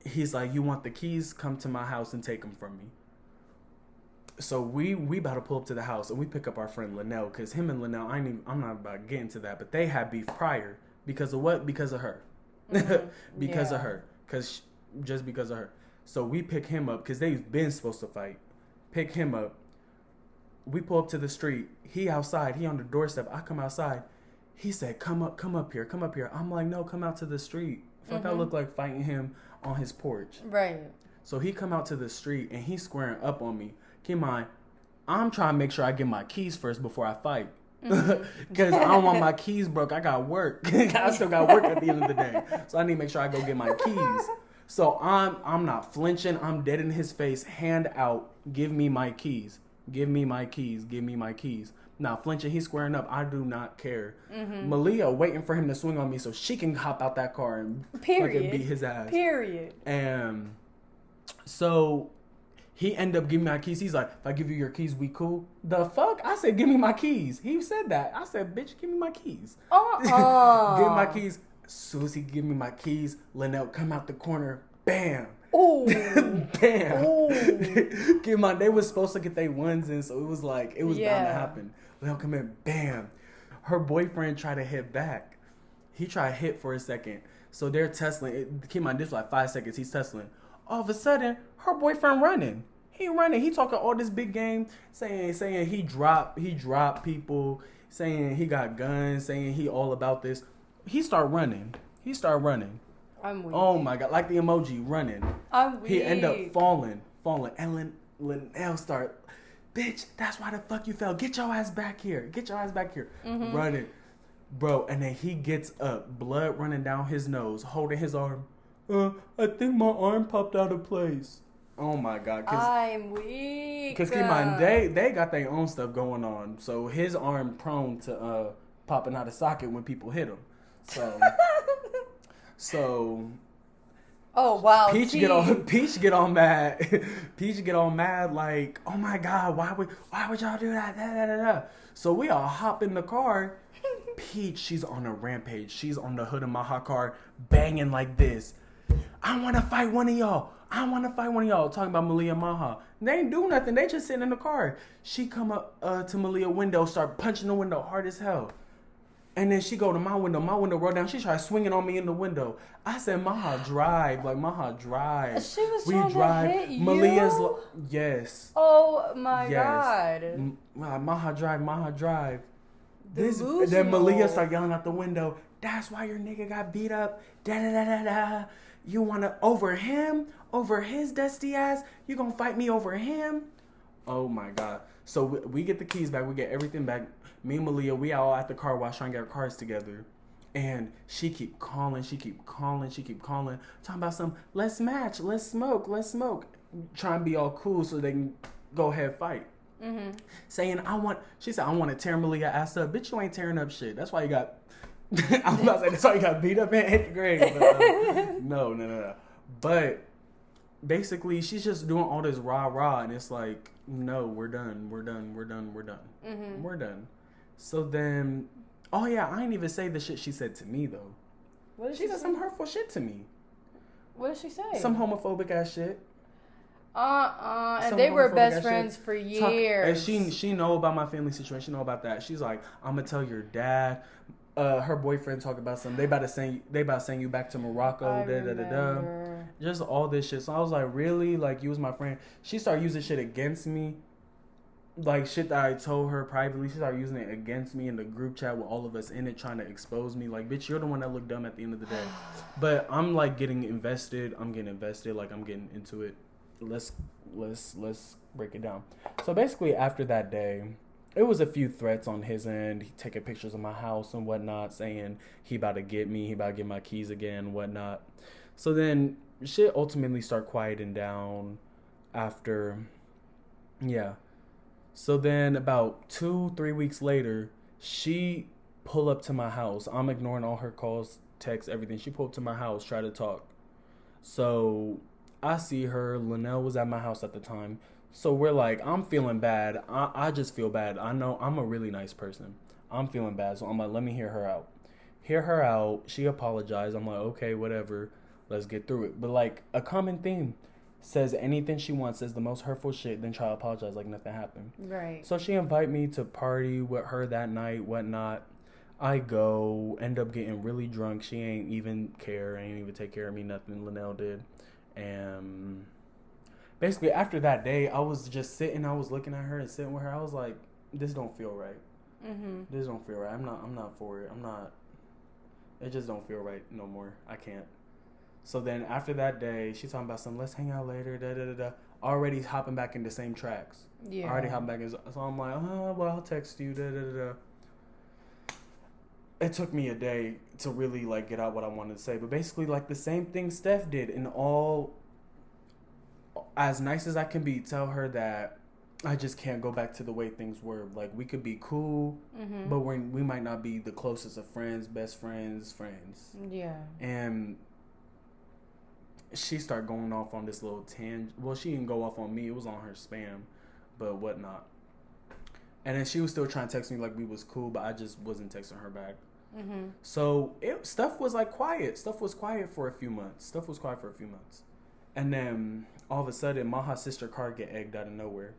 Speaker 2: he's like, you want the keys? Come to my house and take them from me. So we about to pull up to the house, and we pick up our friend Linnell, because him and Linnell, I'm not about to get into that, but they had beef prior. Because of what? Because of her. Mm-hmm. Because of her. Just because of her. So we pick him up, because they've been supposed to fight. Pick him up. We pull up to the street. He outside. He on the doorstep. I come outside. He said, come up here. I'm like, no, come out to the street. Fuck, I look like fighting him on his porch.
Speaker 1: Right.
Speaker 2: So he come out to the street, and he's squaring up on me. Keep in mind, I'm trying to make sure I get my keys first before I fight. Because I don't want my keys broke. I got work. I still got work at the end of the day. So I need to make sure I go get my keys. So I'm not flinching. I'm dead in his face. Hand out. Give me my keys. Give me my keys. Give me my keys. Not flinching. He's squaring up. I do not care. Mm-hmm. Malia waiting for him to swing on me so she can hop out that car and fucking beat his ass.
Speaker 1: Period.
Speaker 2: And so he ended up giving me my keys. He's like, if I give you your keys, we cool? The fuck? I said, give me my keys. He said that. I said, bitch, give me my keys. Give me my keys. As soon as he give me my keys, Linnell come out the corner. Bam.
Speaker 1: Ooh.
Speaker 2: Bam.
Speaker 1: Ooh.
Speaker 2: They was supposed to get their ones in, so it was like, it was bound to happen. Linnell come in. Bam. Her boyfriend tried to hit back. He tried to hit for a second. So they're tussling. Keep in mind, this was like 5 seconds. He's tussling. All of a sudden, her boyfriend running. He running. He talking all this big game, saying he dropped people, saying he got guns, saying he all about this. He start running.
Speaker 1: I'm weak.
Speaker 2: Oh my God, like the emoji, running.
Speaker 1: I'm weak.
Speaker 2: He end up falling. And Linnell start, bitch, that's why the fuck you fell. Get your ass back here. Mm-hmm. Running. Bro, and then he gets up, blood running down his nose, holding his arm. I think my arm popped out of place. Oh my God.
Speaker 1: I'm weak.
Speaker 2: Because keep in mind, they got their own stuff going on. So his arm prone to popping out of socket when people hit him. So
Speaker 1: oh wow.
Speaker 2: Peach get all mad. Peach get all mad like, oh my God, why would y'all do that? Da, da, da, da. So we all hop in the car. Peach, she's on a rampage. She's on the hood of my hot car banging like this. I want to fight one of y'all. Talking about Malia and Maha. They ain't do nothing. They just sitting in the car. She come up to Malia's window, start punching the window hard as hell. And then she go to my window. My window roll down. She tried swinging on me in the window. I said, Maha, drive. Like, Maha, drive.
Speaker 1: She was trying to hit you?
Speaker 2: Malia's yes.
Speaker 1: Oh, my God.
Speaker 2: Maha, drive. Then Malia start yelling out the window, that's why your nigga got beat up. Da-da-da-da-da. You want to, over him? Over his dusty ass? You gonna fight me over him? Oh, my God. So we get the keys back. We get everything back. Me and Malia, we all at the car wash trying to get our cars together. And she keep calling. Talking about some, let's match, let's smoke. Trying to be all cool so they can go ahead fight. Mm-hmm. Saying, she said, I want to tear Malia ass up. Bitch, you ain't tearing up shit. That's why you got, I was about to say, that's why you got beat up in 8th grade. But, no. But basically, she's just doing all this rah-rah. And it's like, no, we're done. Mm-hmm. We're done. So then, oh yeah, I ain't even say the shit she said to me though.
Speaker 1: What did
Speaker 2: she said? Some hurtful shit to me.
Speaker 1: What did she say?
Speaker 2: Some homophobic ass shit.
Speaker 1: And they were best friends for years.
Speaker 2: And she know about my family situation. She know about that. She's like, I'm gonna tell your dad. Her boyfriend talk about something. They about to send you back to Morocco. Just all this shit. So I was like, really? Like, you was my friend. She started using shit against me. Like, shit that I told her privately, she started using it against me in the group chat with all of us in it, trying to expose me. Like, bitch, you're the one that looked dumb at the end of the day. But I'm, like, getting invested. Like, I'm getting into it. Let's break it down. So, basically, after that day, it was a few threats on his end. He taking pictures of my house and whatnot, saying he about to get me, he about to get my keys again, whatnot. So, then, shit ultimately start quieting down after, yeah. So then about 2-3 weeks later, she pull up to my house. I'm ignoring all her calls, texts, everything. She pulled up to my house, try to talk. So I see her. Linnell was at my house at the time. So we're like, I'm feeling bad. I just feel bad. I know I'm a really nice person. I'm feeling bad. So I'm like, let me hear her out. Hear her out. She apologized. I'm like, okay, whatever. Let's get through it. But like a common theme, says anything she wants, says the most hurtful shit, then try to apologize like nothing happened.
Speaker 1: Right.
Speaker 2: So she invite me to party with her that night, whatnot. I go, end up getting really drunk. She ain't even care, ain't even take care of me, nothing. Linnell did. And basically after that day, I was just sitting, I was looking at her and sitting with her. I was like, this don't feel right. This don't feel right. I'm not for it. It just don't feel right no more. I can't. So then after that day, she's talking about something, let's hang out later, da-da-da-da. Already hopping back in the same tracks. Yeah. Already hopping back in. So I'm like, well, I'll text you, da-da-da-da. It took me a day to really, like, get out what I wanted to say. But basically, like, the same thing Steph did. And all, as nice as I can be, tell her that I just can't go back to the way things were. Like, we could be cool, but we might not be the closest of friends, best friends.
Speaker 1: Yeah.
Speaker 2: And she started going off on this little tangent. Well, she didn't go off on me. It was on her spam, but whatnot. And then she was still trying to text me like we was cool, but I just wasn't texting her back. So stuff was like quiet. Stuff was quiet for a few months. And then all of a sudden, Maha's sister car get egged out of nowhere.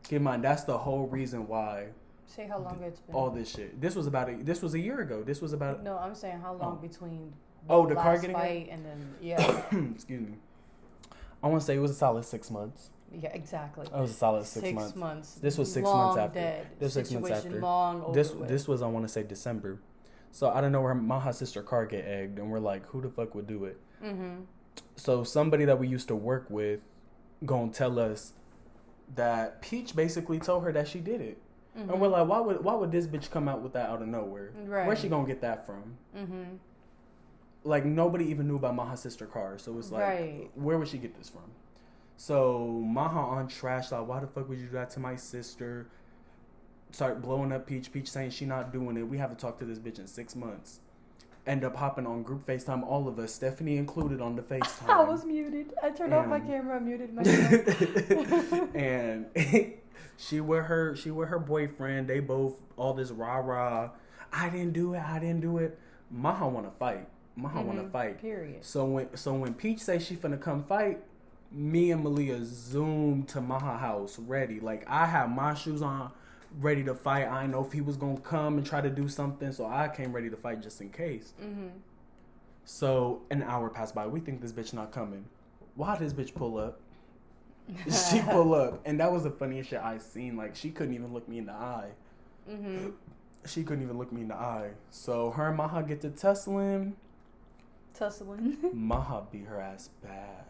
Speaker 2: Keep in mind, that's the whole reason why.
Speaker 1: Say how long it's been.
Speaker 2: All this shit. This was a year ago.
Speaker 1: No, I'm saying how long between.
Speaker 2: The car getting
Speaker 1: fight and then yeah.
Speaker 2: Excuse me. I want to say it was a solid 6 months.
Speaker 1: Yeah, exactly.
Speaker 2: It was a solid 6 months.
Speaker 1: 6 months.
Speaker 2: This was 6
Speaker 1: long
Speaker 2: months after.
Speaker 1: Dead.
Speaker 2: This was 6 months after.
Speaker 1: Long over
Speaker 2: this was I want to say December. So I don't know where Maha's sister car get egged, and we're like, who the fuck would do it? So somebody that we used to work with gonna tell us that Peach basically told her that she did it. And we're like, why would this bitch come out with that out of nowhere? Right. Where's she gonna get that from? Like, nobody even knew about Maha's sister car. So it's like, where would she get this from? So Maha on trash, like, why the fuck would you do that to my sister? Start blowing up Peach. Peach saying she not doing it. We haven't talked to this bitch in 6 months. End up hopping on group FaceTime, all of us, Stephanie included, on the FaceTime.
Speaker 1: I was muted. I turned off my camera. I muted myself.
Speaker 2: And she with her boyfriend. They both all this rah rah. I didn't do it. Maha want to fight.
Speaker 1: Period.
Speaker 2: So when Peach say she finna come fight, me and Malia zoomed to Maha house ready. Like, I had my shoes on, ready to fight. I didn't know if he was gonna come and try to do something, so I came ready to fight just in case. So an hour passed by. We think this bitch not coming. Why this bitch pull up? She pull up, and that was the funniest shit I seen. Like, she couldn't even look me in the eye. So her and Maha get to tussling. Maha beat her ass bad.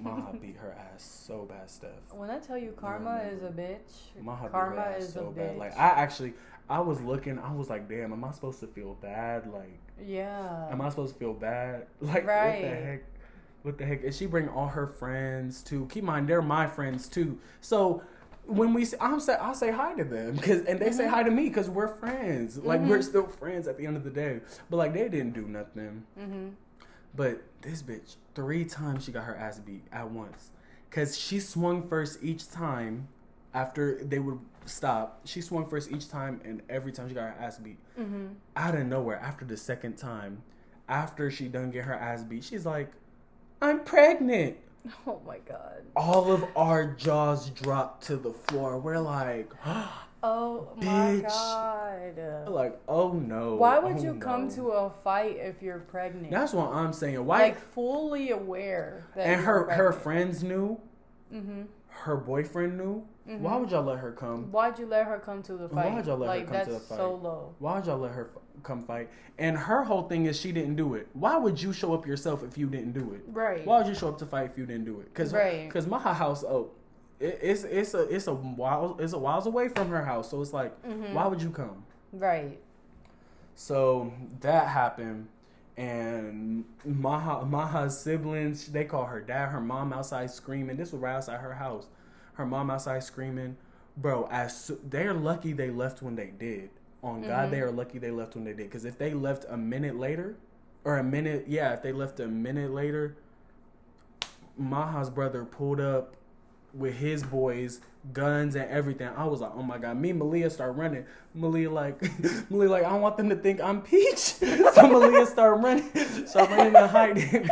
Speaker 2: Maha beat her ass so bad, Steph.
Speaker 1: When I tell you Karma is a bitch,
Speaker 2: Maha
Speaker 1: Karma
Speaker 2: beat her ass
Speaker 1: is
Speaker 2: so
Speaker 1: a
Speaker 2: bad.
Speaker 1: bitch.
Speaker 2: Like, I was looking, I was like, damn, am I supposed to feel bad? Like,
Speaker 1: yeah.
Speaker 2: Am I supposed to feel bad? Like, what the heck? And she bring all her friends too. Keep in mind, they're my friends too. So when I say hi to them, and they say hi to me because we're friends. Like, we're still friends at the end of the day. But like, they didn't do nothing. But this bitch, 3 times she got her ass beat at once. Because she swung first each time after they would stop. She swung first each time, and every time she got her ass beat. Out of nowhere, after the second time, after she done get her ass beat, she's like, I'm pregnant.
Speaker 1: Oh my God.
Speaker 2: All of our jaws dropped to the floor. We're like,
Speaker 1: oh my God.
Speaker 2: Like, oh no.
Speaker 1: Why would you come to a fight if you're pregnant?
Speaker 2: That's what I'm saying. Why?
Speaker 1: Like, fully aware that
Speaker 2: and
Speaker 1: you're
Speaker 2: her friends knew. Her boyfriend knew. Why would y'all let her come?
Speaker 1: Why'd you let her come to the fight?
Speaker 2: Why'd y'all let her come to the fight?
Speaker 1: That's so low.
Speaker 2: Why'd y'all let her come fight? And her whole thing is she didn't do it. Why would you show up yourself if you didn't do it?
Speaker 1: Right.
Speaker 2: Why would you show up to fight if you didn't do it? Because Maha house, it's a whiles away from her house. So it's like, why would you come?
Speaker 1: Right.
Speaker 2: So that happened. And Maha's siblings, they call her dad, her mom outside screaming. This was right outside her house. Her mom outside screaming. Bro, they're lucky they left when they did. On God, they are lucky they left when they did. Because if they left a minute later, if they left a minute later, Maha's brother pulled up with his boys, guns and everything. I was like, oh my God. Me and Malia start running. Malia like, I don't want them to think I'm Peach. So Malia start running and hiding.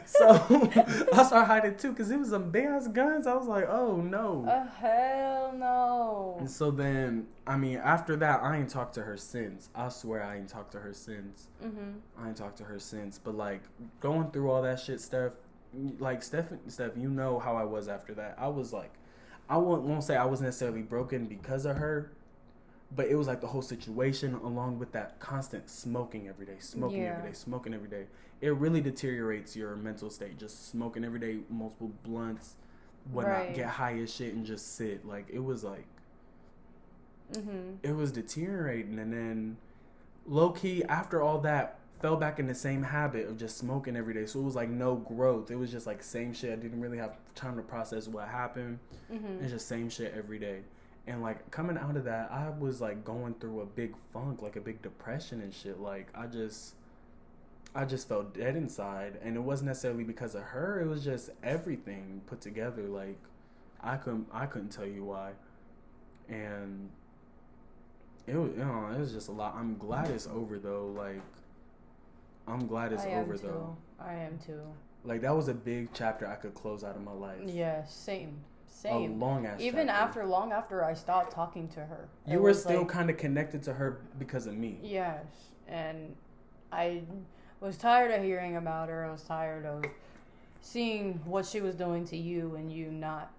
Speaker 2: So I started hiding too because it was some big ass guns. I was like, oh no.
Speaker 1: Hell no.
Speaker 2: And so then, I mean, after that, I ain't talked to her since. I swear I ain't talked to her since. I ain't talked to her since. But like, going through all that shit, Steph, like Steph, you know how I was after that. I was like, I won't say I was necessarily broken because of her, but it was like the whole situation along with that constant smoking every day. It really deteriorates your mental state. Just smoking every day, multiple blunts, whatnot, get high as shit and just sit. Like, it was like, it was deteriorating. And then low key, after all that, fell back in the same habit of just smoking every day. So it was like no growth. It was just like same shit. I didn't really have time to process what happened. It's just same shit every day. And like coming out of that, I was like going through a big funk, like a big depression and shit. Like I just felt dead inside. And it wasn't necessarily because of her. It was just everything put together. Like I couldn't tell you why. And it was just a lot. I'm glad it's over though. Like, I'm glad it's over though.
Speaker 1: I am too.
Speaker 2: Like, that was a big chapter I could close out of my life.
Speaker 1: Yeah, same.
Speaker 2: A long ass
Speaker 1: Even
Speaker 2: chapter.
Speaker 1: long after I stopped talking to her.
Speaker 2: You were still kind of connected to her because of me.
Speaker 1: Yes. And I was tired of hearing about her. I was tired of seeing what she was doing to you and you not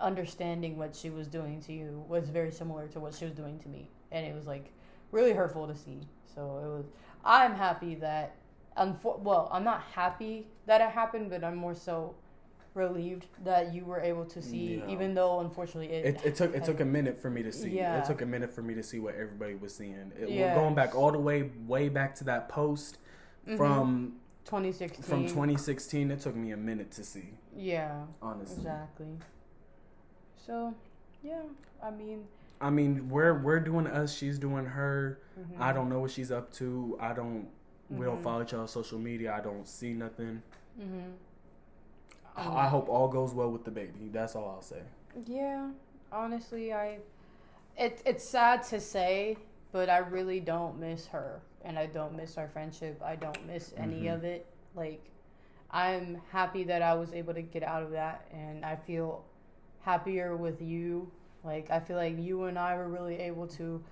Speaker 1: understanding what she was doing to you was very similar to what she was doing to me. And it was like really hurtful to see. So I'm happy that, I'm not happy that it happened, but I'm more so relieved that you were able to see, even though unfortunately it
Speaker 2: took a minute for me to see.
Speaker 1: Yeah.
Speaker 2: It took a minute for me to see what everybody was seeing. We're going back all the way back to that post from 2016. From 2016, it took me a minute to see.
Speaker 1: Yeah.
Speaker 2: Honestly.
Speaker 1: Exactly. So, yeah,
Speaker 2: I mean, we're doing us, she's doing her. I don't know what she's up to. We don't follow each other on social media. I don't see nothing. I hope all goes well with the baby. That's all I'll say.
Speaker 1: Yeah, honestly, it's sad to say, but I really don't miss her, and I don't miss our friendship. I don't miss any of it. Like, I'm happy that I was able to get out of that, and I feel happier with you. Like, I feel like you and I were really able to,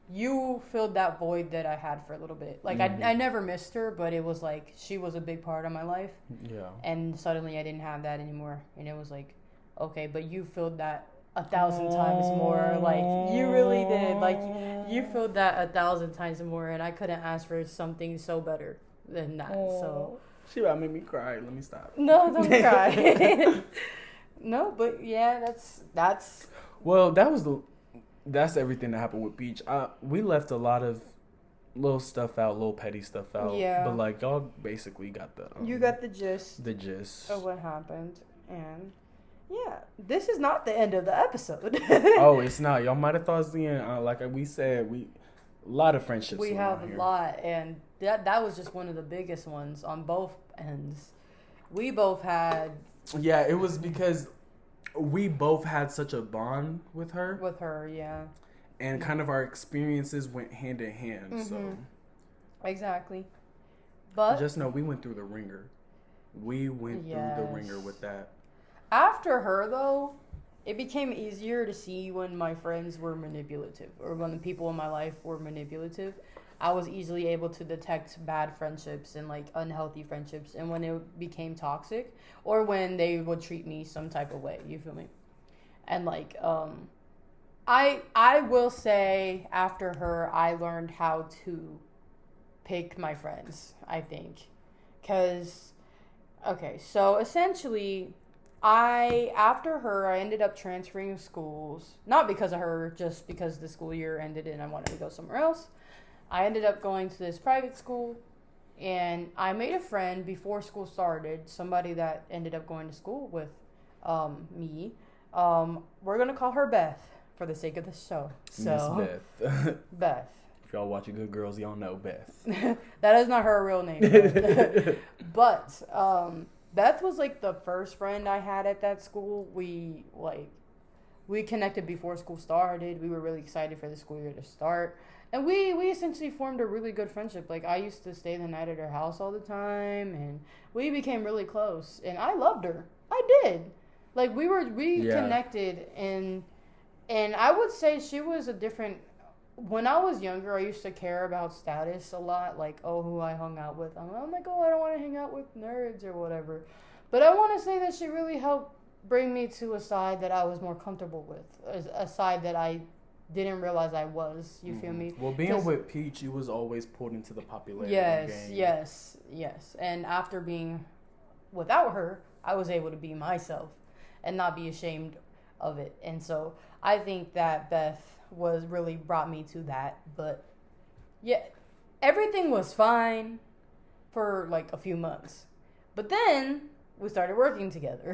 Speaker 1: you filled that void that I had for a little bit. Like, I never missed her, but it was like, she was a big part of my life. Yeah. And suddenly I didn't have that anymore. And it was like, okay, but you filled that 1,000 times more. Like, you really did. Like, you filled that 1,000 times more, and I couldn't ask for something so better than that. So.
Speaker 2: She about to make me cry. Let me stop.
Speaker 1: No, don't cry. No, but yeah, that's.
Speaker 2: Well, that's everything that happened with Peach. We left a lot of little stuff out, little petty stuff out. Yeah. But like y'all basically got the.
Speaker 1: You got the gist.
Speaker 2: The gist
Speaker 1: of what happened, and yeah, this is not the end of the episode.
Speaker 2: Oh, it's not. Y'all might have thought it's the end. Like we said, a lot of friendships.
Speaker 1: We have a lot, and that was just one of the biggest ones on both ends. We both had.
Speaker 2: Yeah, it was because we both had such a bond with her.
Speaker 1: With her, yeah.
Speaker 2: And kind of our experiences went hand in hand, so.
Speaker 1: Exactly. But
Speaker 2: just know we went through the ringer. We went through the ringer with that.
Speaker 1: After her, though, it became easier to see when my friends were manipulative, or when the people in my life were manipulative. I was easily able to detect bad friendships and like unhealthy friendships, and when it became toxic, or when they would treat me some type of way. You feel me? And like, I will say after her, I learned how to pick my friends. I think, so essentially, after her, I ended up transferring schools, not because of her, just because the school year ended and I wanted to go somewhere else. I ended up going to this private school, and I made a friend before school started, somebody that ended up going to school with me. We're going to call her Beth for the sake of the show. So,
Speaker 2: Miss Beth.
Speaker 1: Beth.
Speaker 2: If y'all watching Good Girls, y'all know Beth.
Speaker 1: That is not her real name. But Beth was like the first friend I had at that school. We connected before school started. We were really excited for the school year to start. And we essentially formed a really good friendship. Like, I used to stay the night at her house all the time, and we became really close. And I loved her. I did. Like, we connected, and I would say she was a different... When I was younger, I used to care about status a lot. Like, oh, who I hung out with. I'm like, oh, I don't want to hang out with nerds or whatever. But I want to say that she really helped bring me to a side that I was more comfortable with. A side that I didn't realize I was. You feel me?
Speaker 2: Well, being with Peach, you was always pulled into the popularity game.
Speaker 1: Yes. And after being without her, I was able to be myself and not be ashamed of it. And so I think that Beth was really brought me to that. But yeah, everything was fine for like a few months. But then we started working together.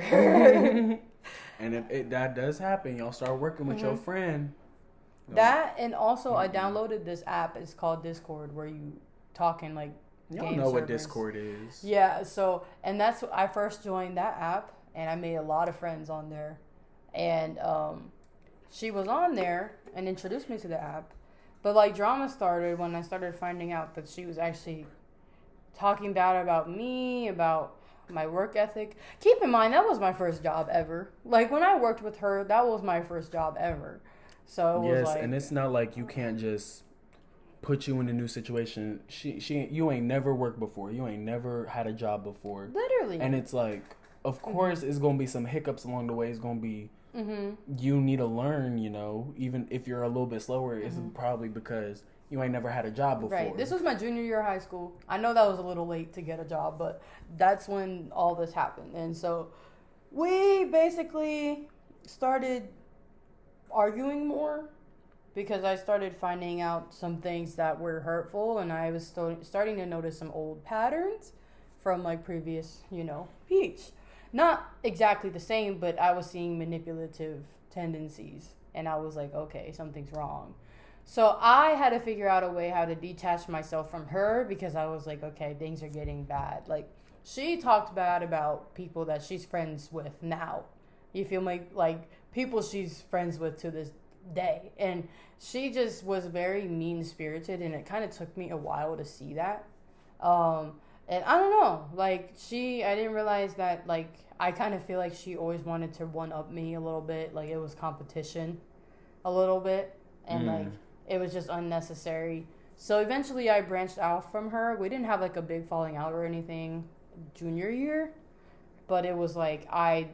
Speaker 2: And if that does happen, y'all start working with your friend.
Speaker 1: That, and also I downloaded this app. It's called Discord, where you talk in like
Speaker 2: y'all
Speaker 1: game
Speaker 2: know what
Speaker 1: servers.
Speaker 2: Discord is.
Speaker 1: Yeah, so, and that's, I first joined that app, and I made a lot of friends on there. And she was on there and introduced me to the app. But like, drama started when I started finding out that she was actually talking bad about me, about my work ethic. Keep in mind, that was my first job ever. Like, when I worked with her, that was my first job ever. So it was like,
Speaker 2: and it's not like you can't just put you in a new situation. You ain't never worked before. You ain't never had a job before.
Speaker 1: Literally.
Speaker 2: And it's like, of course, it's gonna be some hiccups along the way. It's gonna be you need to learn. You know, even if you're a little bit slower, it's probably because you ain't never had a job before.
Speaker 1: Right. This was my junior year of high school. I know that was a little late to get a job, but that's when all this happened. And so we basically started arguing more because I started finding out some things that were hurtful, and I was starting to notice some old patterns from like previous, Peach. Not exactly the same, but I was seeing manipulative tendencies, and I was like, okay, something's wrong. So I had to figure out a way how to detach myself from her, because I was like, okay, things are getting bad. Like, she talked bad about people that she's friends with now. You feel like people she's friends with to this day. And she just was very mean-spirited, and it kind of took me a while to see that. And I don't know, like, I didn't realize that, like, I kind of feel like she always wanted to one-up me a little bit. Like, it was competition a little bit. And, like, it was just unnecessary. So eventually I branched out from her. We didn't have, like, a big falling out or anything junior year. But it was, like, I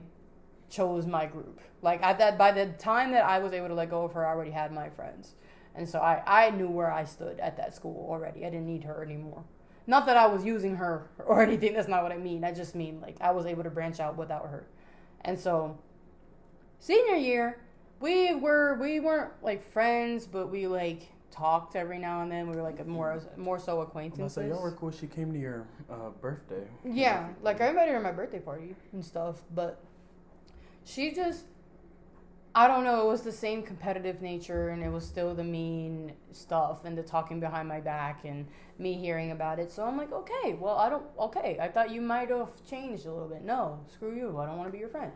Speaker 1: chose my group. Like, by the time that I was able to let go of her, I already had my friends. And so I knew where I stood at that school already. I didn't need her anymore. Not that I was using her or anything. That's not what I mean. I just mean, like, I was able to branch out without her. And so, senior year, we weren't, like, friends, but we, like, talked every now and then. We were, like, more so acquaintances.
Speaker 2: So y'all were cool. She came to your birthday.
Speaker 1: Yeah. Like, I invited her to my birthday party and stuff, but she just, I don't know, it was the same competitive nature, and it was still the mean stuff and the talking behind my back and me hearing about it. So I'm like, okay, I thought you might have changed a little bit. No, screw you. I don't want to be your friend.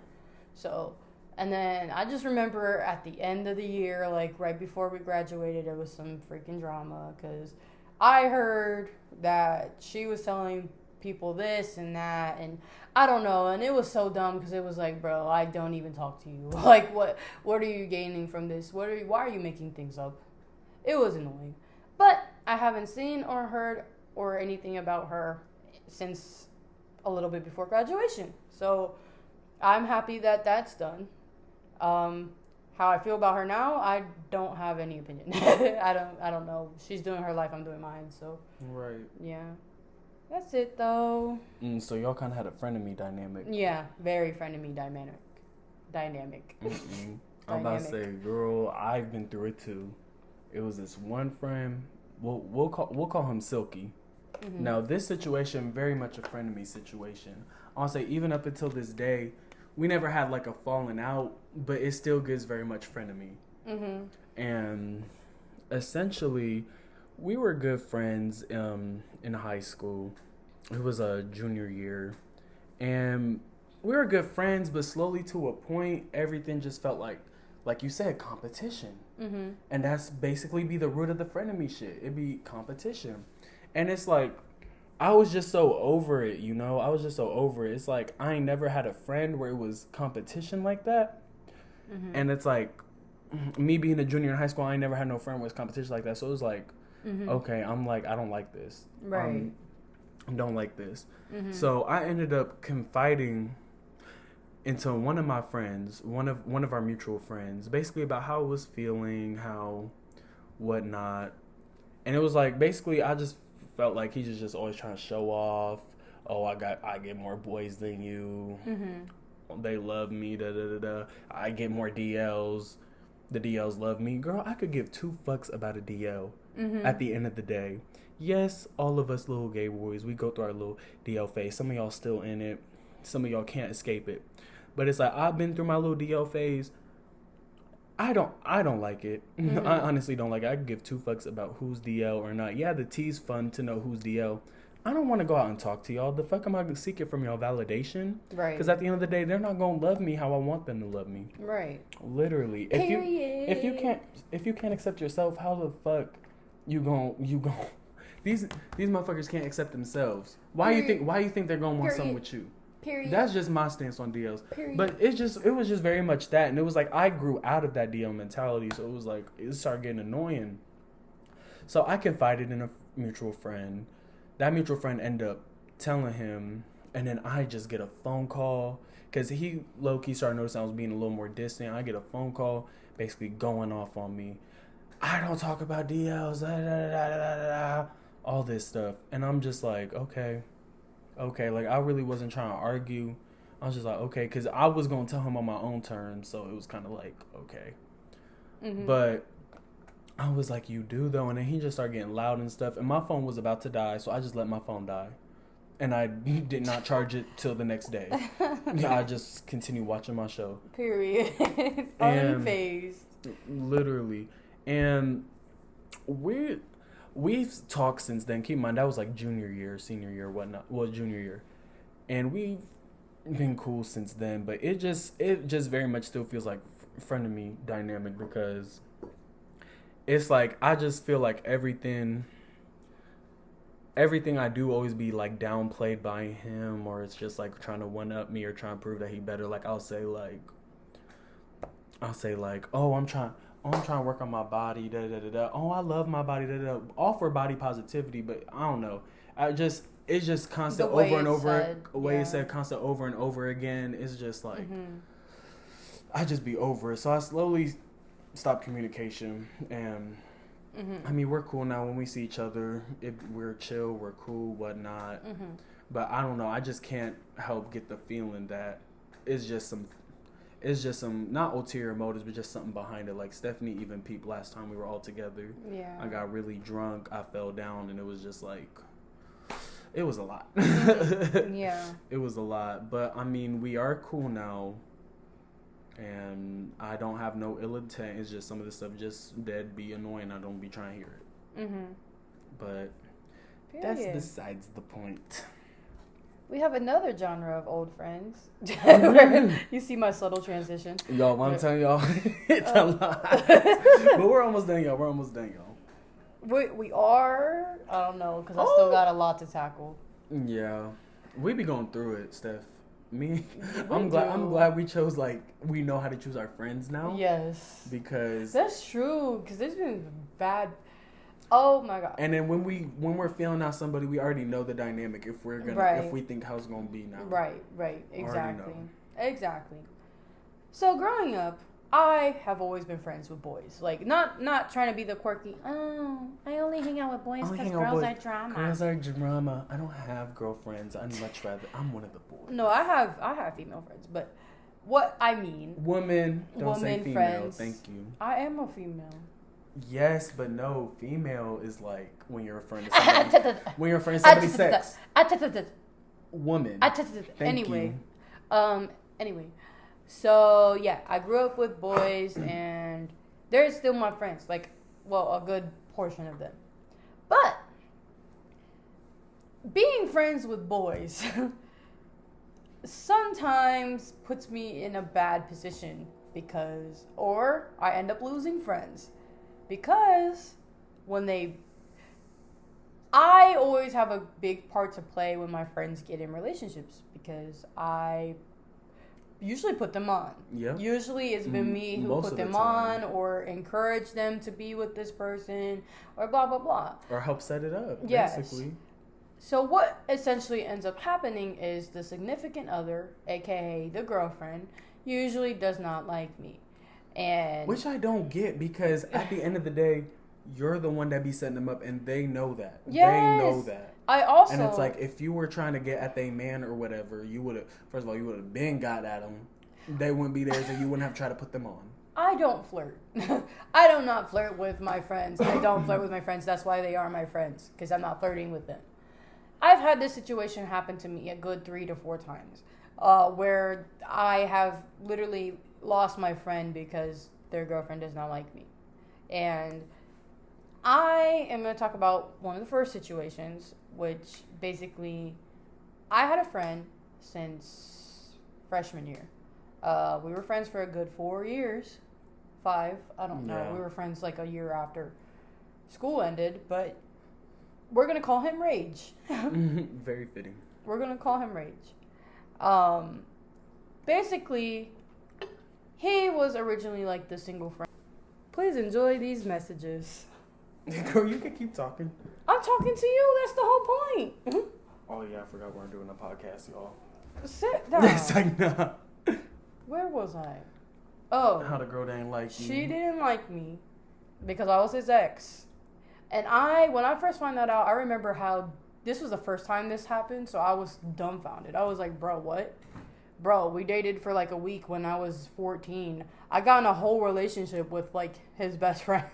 Speaker 1: So, and then I just remember at the end of the year, like right before we graduated, there was some freaking drama because I heard that she was telling people this and that, and I don't know, and it was so dumb because it was like, bro, I don't even talk to you. Like, what are you gaining from this? Why are you making things up? It was annoying. But I haven't seen or heard or anything about her since a little bit before graduation. So I'm happy that that's done. How I feel about her now, I don't have any opinion. I don't know. She's doing her life, I'm doing mine. So
Speaker 2: right.
Speaker 1: Yeah. That's it, though.
Speaker 2: So y'all kind of had a frenemy dynamic.
Speaker 1: Yeah, very frenemy dynamic.
Speaker 2: I'm about to say, girl, I've been through it too. It was this one friend. We'll call him Silky. Mm-hmm. Now, this situation, very much a frenemy situation. I'll say, even up until this day, we never had like a falling out, but it still gives very much frenemy. Mm-hmm. And essentially, we were good friends in high school. It was a junior year, And we were good friends, but slowly to a point, everything just felt like you said, competition.
Speaker 1: Mm-hmm.
Speaker 2: And that's basically be the root of the frenemy shit. It'd be competition. And it's like, I was just so over it, you know? I was just so over it. It's like, I ain't never had a friend where it was competition like that. Mm-hmm. And it's like, me being a junior in high school, I ain't never had no friend where it's competition like that. So it was like, okay, I'm like, I don't like this.
Speaker 1: Right.
Speaker 2: I don't like this. Mm-hmm. So I ended up confiding into one of my friends, one of our mutual friends, basically about how I was feeling, how whatnot. And it was like, basically, I just felt like he's just always trying to show off. Oh, I get more boys than you. Mm-hmm. They love me. Da da da da. I get more DLs. The DLs love me. Girl, I could give two fucks about a DL. Mm-hmm. At the end of the day. Yes, all of us little gay boys, we go through our little DL phase. Some of y'all still in it. Some of y'all can't escape it. But it's like, I've been through my little DL phase. I don't like it. Mm-hmm. I honestly don't like it. I could give two fucks about who's DL or not. Yeah, the T's fun to know who's DL. I don't want to go out and talk to y'all. The fuck am I seeking from y'all validation? Right. Because at the end of the day, they're not gonna love me how I want them to love me. Right. Literally. Period. If you can't accept yourself, how the fuck you gon' these motherfuckers can't accept themselves. Why you think they're gonna want something with you? Period. That's just my stance on DLs. Period. But it was just very much that, and it was like I grew out of that DL mentality, so it was like it started getting annoying. So I confided in a mutual friend. That mutual friend ended up telling him, and then I just get a phone call because he low-key started noticing I was being a little more distant. I get a phone call basically going off on me. I don't talk about DLs, all this stuff. And I'm just like, okay. Like, I really wasn't trying to argue. I was just like, okay, because I was going to tell him on my own terms, so it was kind of like, okay. Mm-hmm. But I was like, you do, though? And then he just started getting loud and stuff. And my phone was about to die, so I just let my phone die. And I did not charge it till the next day. I just continued watching my show. Period. Unfazed. Literally. And we've talked since then. Keep in mind, that was like junior year, senior year, whatnot. Well, junior year. And we've been cool since then. But it just very much still feels like frenemy dynamic because it's like I just feel like everything I do always be like downplayed by him, or it's just like trying to one up me or trying to prove that he better. Like I'll say like, oh, I'm trying to work on my body, da da da da. Oh, I love my body, da da. Offer body positivity, but I don't know. It's just constant over and over. The way it's said, constant over and over again. It's just like I just be over it. So I slowly stopped communication, and I mean we're cool now when we see each other. We're chill, we're cool, whatnot. But I don't know. I just can't help get the feeling that it's just some not ulterior motives, but just something behind it. Like Stephanie even peeped last time we were all together. Yeah. I got really drunk. I fell down, and it was just like, it was a lot. Yeah. It was a lot. But I mean, we are cool now, and I don't have no ill intent. It's just some of this stuff just dead be annoying. I don't be trying to hear it. But that's besides the point.
Speaker 1: We have another genre of old friends. You see my subtle transition.
Speaker 2: Y'all, I'm telling y'all, it's a lot. But we're almost done, y'all.
Speaker 1: We are. I don't know, because I still got a lot to tackle.
Speaker 2: Yeah. We be going through it, Steph. I'm glad we chose, like, we know how to choose our friends now. Yes. Because
Speaker 1: that's true, because there's been bad. Oh my god!
Speaker 2: And then when we're feeling out somebody, we already know the dynamic. If we're gonna, if we think how it's gonna be now.
Speaker 1: Right. Exactly. So growing up, I have always been friends with boys. Like not trying to be the quirky. Oh, I only hang out with boys because girls are drama.
Speaker 2: Girls are drama. I don't have girlfriends. I'd much rather. I'm one of the boys.
Speaker 1: No, I have female friends, but what I mean,
Speaker 2: women. Don't say female. Friends. Thank you.
Speaker 1: I am a female.
Speaker 2: Yes, but no. Female is like when you're referring to somebody. When you're referring to somebody's sex. Woman.
Speaker 1: Anyway. Anyway. So yeah, I grew up with boys, and they're still my friends. Like, well, a good portion of them. But being friends with boys sometimes puts me in a bad position or I end up losing friends because I always have a big part to play when my friends get in relationships because I usually put them on.
Speaker 2: Yeah.
Speaker 1: Usually it's been me who put them on or encourage them to be with this person or blah, blah, blah.
Speaker 2: Or help set it up,
Speaker 1: yes.
Speaker 2: basically.
Speaker 1: So what essentially ends up happening is the significant other, aka the girlfriend, usually does not like me. And
Speaker 2: which I don't get because at the end of the day, you're the one that be setting them up and they know that.
Speaker 1: Yes.
Speaker 2: They know that. And it's like, if you were trying to get at their man or whatever, you would have, first of all, you would have been got at them. They wouldn't be there, so you wouldn't have tried to put them on.
Speaker 1: I don't flirt. I do not flirt with my friends. I don't flirt with my friends. That's why they are my friends, because I'm not flirting with them. I've had this situation happen to me a good 3 to 4 times, where I have literally lost my friend because their girlfriend does not like me. And I am going to talk about one of the first situations, which basically, I had a friend since freshman year. We were friends for a good 4 years. 5, I don't know. We were friends like a year after school ended, but we're going to call him Rage.
Speaker 2: Very fitting.
Speaker 1: We're going to call him Rage. Basically, he was originally like the single friend. Please enjoy these messages.
Speaker 2: Girl, you can keep talking.
Speaker 1: I'm talking to you. That's the whole point.
Speaker 2: Oh, yeah, I forgot we're doing a podcast, y'all.
Speaker 1: Sit down.
Speaker 2: It's like, nah.
Speaker 1: Where was I? Oh.
Speaker 2: How the girl didn't like you.
Speaker 1: She didn't like me because I was his ex. And when I first found that out, I remember how this was the first time this happened, so I was dumbfounded. I was like, bro, what? Bro, we dated for like a week when I was 14. I got in a whole relationship with like his best friend.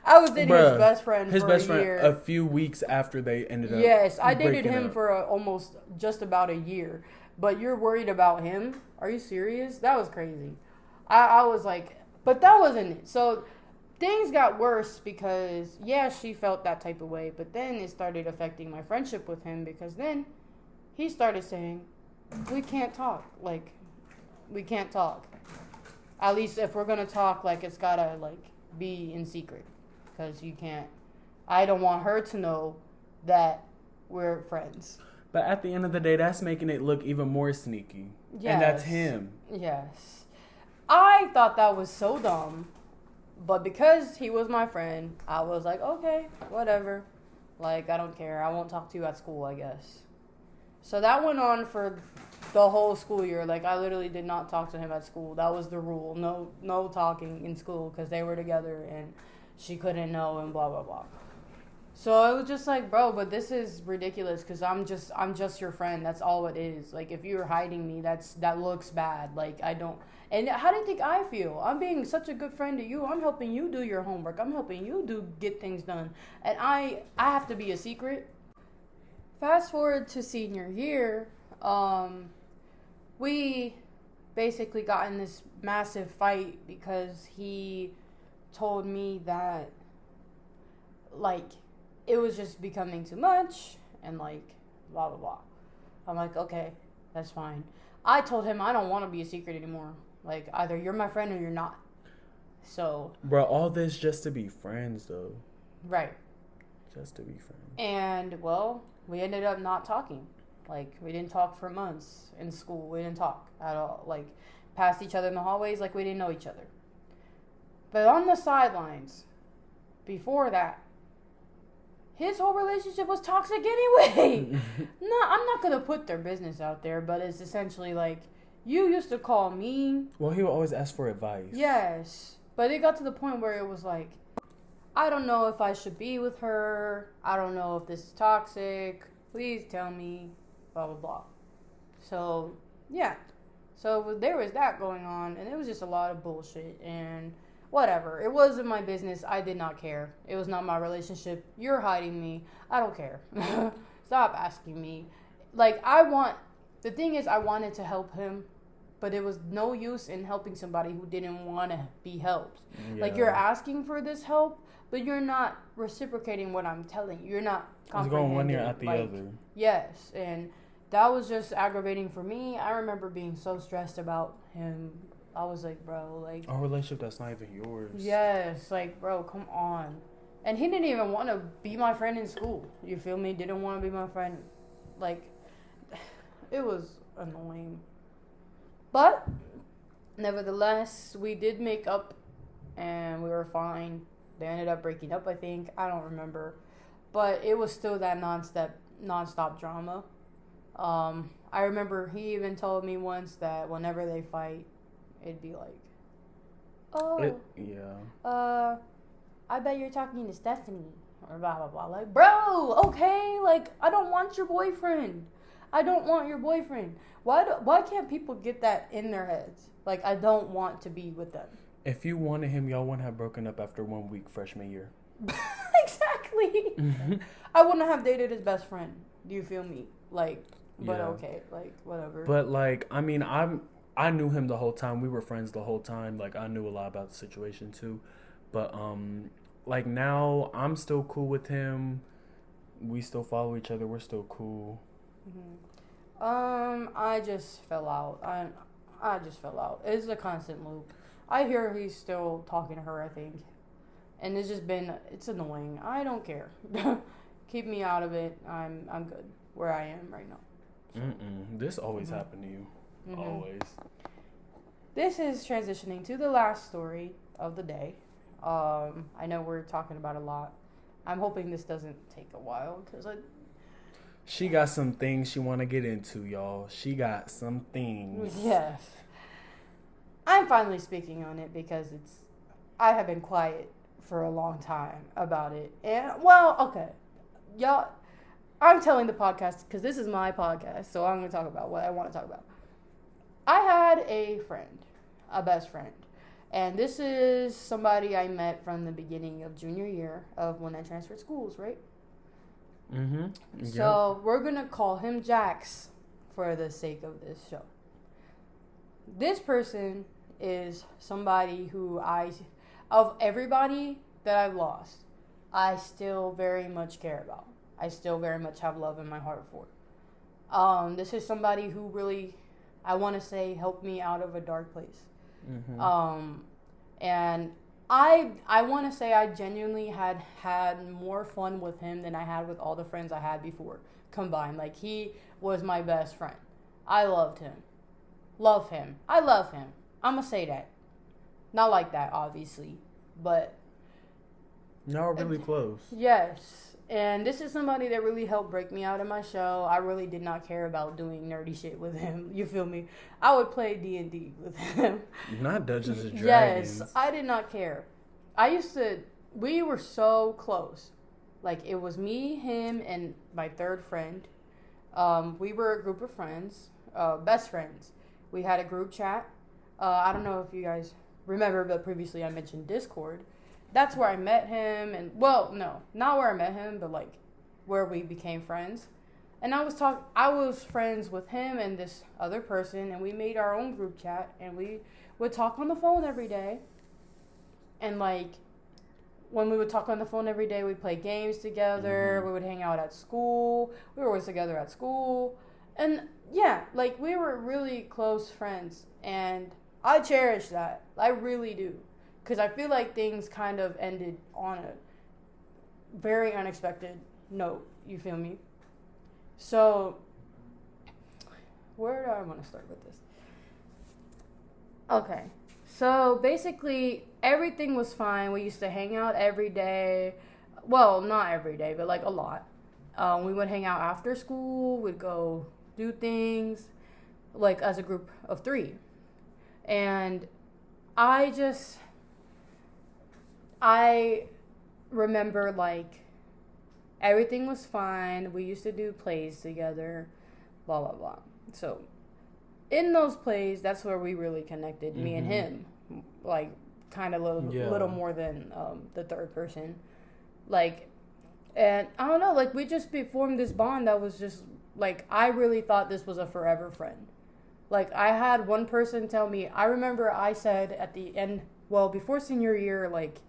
Speaker 1: I was dating his best friend for a year.
Speaker 2: A few weeks after they ended up.
Speaker 1: Yes, I dated him for almost just about a year. But you're worried about him? Are you serious? That was crazy. I was like, but that wasn't it. So things got worse because, yeah, she felt that type of way. But then it started affecting my friendship with him because then he started saying, we can't talk. Like, we can't talk. At least if we're going to talk, like, it's got to, like, be in secret. Because you can't. I don't want her to know that we're friends.
Speaker 2: But at the end of the day, that's making it look even more sneaky.
Speaker 1: Yes.
Speaker 2: And that's him.
Speaker 1: Yes. I thought that was so dumb. But because he was my friend, I was like, okay, whatever. Like, I don't care. I won't talk to you at school, I guess. So that went on for the whole school year. Like, I literally did not talk to him at school. That was the rule. No talking in school because they were together and she couldn't know and blah, blah, blah. So it was just like, bro, but this is ridiculous because I'm just your friend. That's all it is. Like, if you're hiding me, that looks bad. Like, I don't. And how do you think I feel? I'm being such a good friend to you. I'm helping you do your homework. I'm helping you get things done. And I have to be a secret. Fast forward to senior year, we basically got in this massive fight because he told me that, like, it was just becoming too much and, like, blah, blah, blah. I'm like, okay, that's fine. I told him I don't want to be a secret anymore. Like, either you're my friend or you're not. So.
Speaker 2: Bro, all this just to be friends, though.
Speaker 1: Right.
Speaker 2: Just to be friends.
Speaker 1: And, well, we ended up not talking. Like, we didn't talk for months in school. We didn't talk at all. Like, past each other in the hallways, like, we didn't know each other. But on the sidelines, before that, his whole relationship was toxic anyway. No, I'm not going to put their business out there, but it's essentially like, you used to call me.
Speaker 2: Well, he would always ask for advice.
Speaker 1: Yes. But it got to the point where it was like, I don't know if I should be with her. I don't know if this is toxic. Please tell me. Blah, blah, blah. So, yeah. So there was that going on, and it was just a lot of bullshit, and whatever. It wasn't my business. I did not care. It was not my relationship. You're hiding me. I don't care. Stop asking me. Like, the thing is, I wanted to help him, but it was no use in helping somebody who didn't want to be helped. Yeah. Like, you're asking for this help, but you're not reciprocating what I'm telling you. You're not comprehending.
Speaker 2: It's going one ear out the other.
Speaker 1: Yes, and that was just aggravating for me. I remember being so stressed about him. I was like, bro, like...
Speaker 2: A relationship that's not even yours.
Speaker 1: Yes, like, bro, come on. And he didn't even want to be my friend in school. You feel me? Didn't want to be my friend. Like, it was annoying. But, nevertheless, we did make up, and we were fine. They ended up breaking up, I think. I don't remember. But it was still that nonstop drama. I remember he even told me once that whenever they fight, it'd be like, I bet you're talking to Stephanie, or blah, blah, blah. Like, bro, okay, like, I don't want your boyfriend. Why can't people get that in their heads? Like, I don't want to be with them.
Speaker 2: If you wanted him, y'all wouldn't have broken up after 1 week freshman year.
Speaker 1: Exactly. I wouldn't have dated his best friend. Do you feel me? Like, but okay, like, whatever.
Speaker 2: But, like, I mean, I knew him the whole time. We were friends the whole time. Like, I knew a lot about the situation, too. But, like, now I'm still cool with him. We still follow each other. We're still cool.
Speaker 1: I just fell out. I just fell out. It's a constant loop. I hear he's still talking to her, I think. And it's annoying. I don't care. Keep me out of it. I'm good where I am right now. So.
Speaker 2: This always happened to you. Always.
Speaker 1: This is transitioning to the last story of the day. I know we're talking about a lot. I'm hoping this doesn't take a while because
Speaker 2: she got some things she want to get into, y'all. She got some things.
Speaker 1: Yes. I'm finally speaking on it because I have been quiet for a long time about it. And, well, okay. Y'all, I'm telling the podcast because this is my podcast, so I'm going to talk about what I want to talk about. I had a best friend. And this is somebody I met from the beginning of junior year of when I transferred schools, right? Yep. So we're going to call him Jax for the sake of this show. This person is somebody who of everybody that I've lost, I still very much care about. I still very much have love in my heart for. This is somebody who really, I want to say, helped me out of a dark place. And I want to say I genuinely had more fun with him than I had with all the friends I had before combined. Like, he was my best friend. I loved him. Love him. I love him. I'm going to say that. Not like that, obviously, but...
Speaker 2: Y'all are really close.
Speaker 1: Yes. And this is somebody that really helped break me out of my shell. I really did not care about doing nerdy shit with him. You feel me? I would play D&D with him.
Speaker 2: Not Dungeons and Dragons.
Speaker 1: Yes, I did not care. We were so close. Like, it was me, him, and my third friend. We were a group of friends, best friends. We had a group chat. I don't know if you guys remember, but previously I mentioned Discord. That's where I met him, and, well, no, not where I met him, but, like, where we became friends. And I was friends with him and this other person, and we made our own group chat, and we would talk on the phone every day. And, like, when we would talk on the phone every day, we'd play games together, we would hang out at school, we were always together at school. And, yeah, like, we were really close friends, and I cherish that. I really do. Because I feel like things kind of ended on a very unexpected note. You feel me? So, where do I want to start with this? Okay. So, basically, everything was fine. We used to hang out every day. Well, not every day, but, like, a lot. We would hang out after school. We'd go do things, like, as a group of 3. And I remember, like, everything was fine. We used to do plays together, blah, blah, blah. So, in those plays, that's where we really connected, me and him. Like, kind of little more than the third person. Like, and I don't know, like, we just formed this bond that was just, like, I really thought this was a forever friend. Like, I had one person tell me, I remember I said at the end, well, before senior year, like,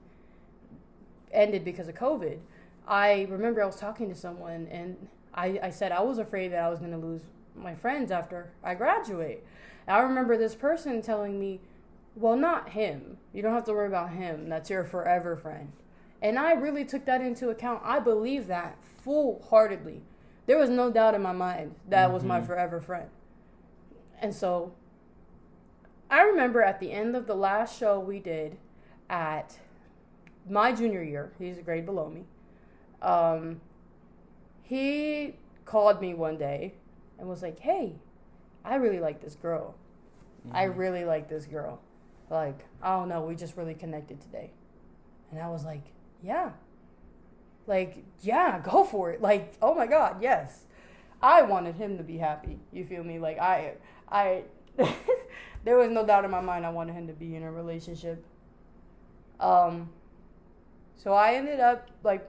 Speaker 1: ended because of COVID, I remember I was talking to someone, and I said I was afraid that I was going to lose my friends after I graduate. And I remember this person telling me, well, not him. You don't have to worry about him. That's your forever friend. And I really took that into account. I believe that full-heartedly. There was no doubt in my mind that was my forever friend. And so I remember at the end of the last show we did at my junior year, he's a grade below me, he called me one day and was like, hey, I really like this girl. I really like this girl. Like, I don't know, we just really connected today. And I was like, yeah. Like, yeah, go for it. Like, oh my God, yes. I wanted him to be happy. You feel me? Like, I there was no doubt in my mind I wanted him to be in a relationship. So I ended up, like,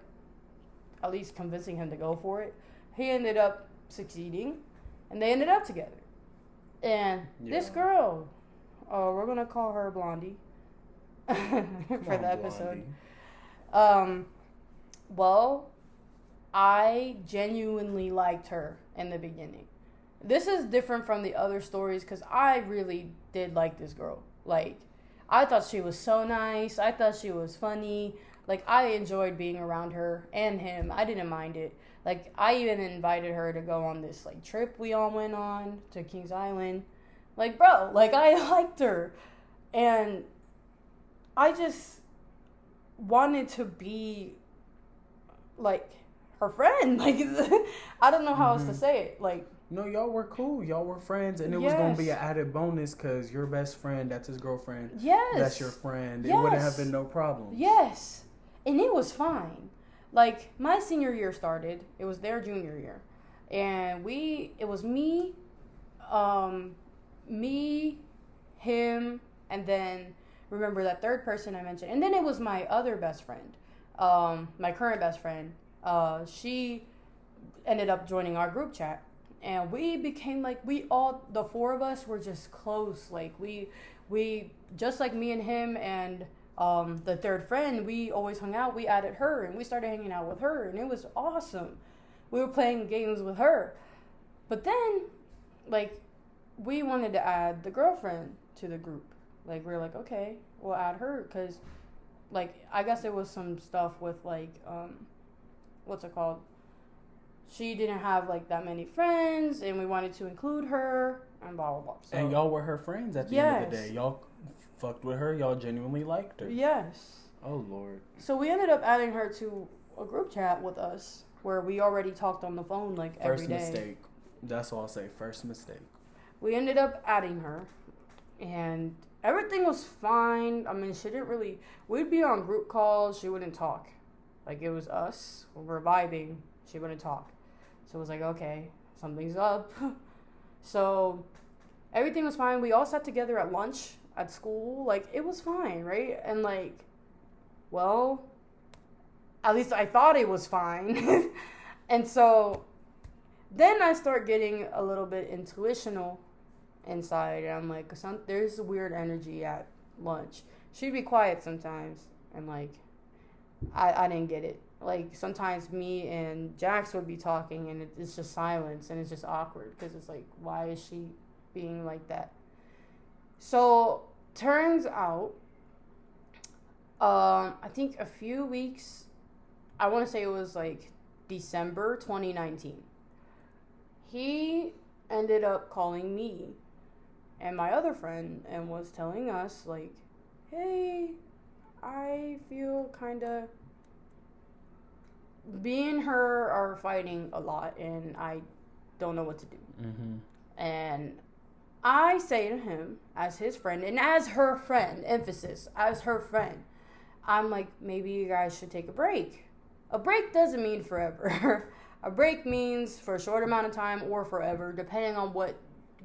Speaker 1: at least convincing him to go for it. He ended up succeeding, and they ended up together. And this girl, we're going to call her Blondie for the episode. Well, I genuinely liked her in the beginning. This is different from the other stories because I really did like this girl. Like, I thought she was so nice. I thought she was funny. Like, I enjoyed being around her and him. I didn't mind it. Like, I even invited her to go on this, like, trip we all went on to Kings Island. Like, bro, like, I liked her. And I just wanted to be, like, her friend. Like, I don't know how else to say it. Like,
Speaker 2: no, y'all were cool. Y'all were friends. And it was going to be an added bonus because your best friend, that's his girlfriend.
Speaker 1: Yes.
Speaker 2: That's your friend. It wouldn't have been no problem.
Speaker 1: Yes. And it was fine. Like, my senior year started. It was their junior year. And it was me, him, and then, remember that third person I mentioned. And then it was my other best friend, my current best friend. She ended up joining our group chat. And we became, like, the four of us were just close. Like, we just like me and him and the third friend, we always hung out. We added her, and we started hanging out with her, and it was awesome. We were playing games with her. But then, like, we wanted to add the girlfriend to the group. Like, we were like, okay, we'll add her, because, like, I guess it was some stuff with, like, what's it called? She didn't have, like, that many friends, and we wanted to include her, and blah, blah, blah. So,
Speaker 2: and y'all were her friends at the end of the day. Y'all fucked with her. Y'all genuinely liked her.
Speaker 1: Yes.
Speaker 2: Oh, Lord.
Speaker 1: So we ended up adding her to a group chat with us, where we already talked on the phone, like, every day.
Speaker 2: First mistake. That's all I'll say. First mistake. We
Speaker 1: ended up adding her, and everything was fine. I mean, she didn't really... We'd be on group calls. She wouldn't talk. Like, it was us. We were vibing. She wouldn't talk. So it was like, okay, something's up. So everything was fine. We all sat together at lunch at school. Like, it was fine, right? And, like, well, at least I thought it was fine. And so then I start getting a little bit intuitional inside. And I'm like, there's a weird energy at lunch. She'd be quiet sometimes. And, like, I didn't get it. Like, sometimes me and Jax would be talking, and it's just silence, and it's just awkward, because it's like, why is she being like that? So, turns out, I think a few weeks, I want to say it was, like, December 2019, he ended up calling me and my other friend, and was telling us, like, hey, I feel kind of... Me and her are fighting a lot, and I don't know what to do. And I say to him, as his friend, and as her friend, emphasis, as her friend, I'm like, maybe you guys should take a break. A break doesn't mean forever. A break means for a short amount of time or forever, depending on what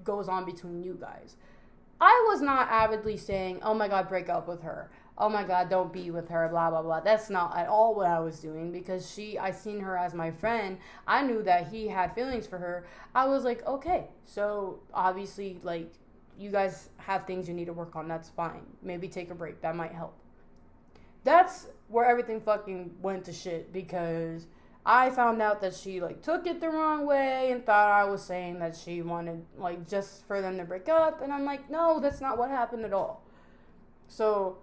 Speaker 1: goes on between you guys. I was not avidly saying, oh my God, break up with her. Oh my God, don't be with her, blah, blah, blah. That's not at all what I was doing, because I seen her as my friend. I knew that he had feelings for her. I was like, okay, so obviously, like, you guys have things you need to work on. That's fine. Maybe take a break. That might help. That's where everything fucking went to shit, because I found out that she, like, took it the wrong way and thought I was saying that she wanted, like, just for them to break up. And I'm like, no, that's not what happened at all. So,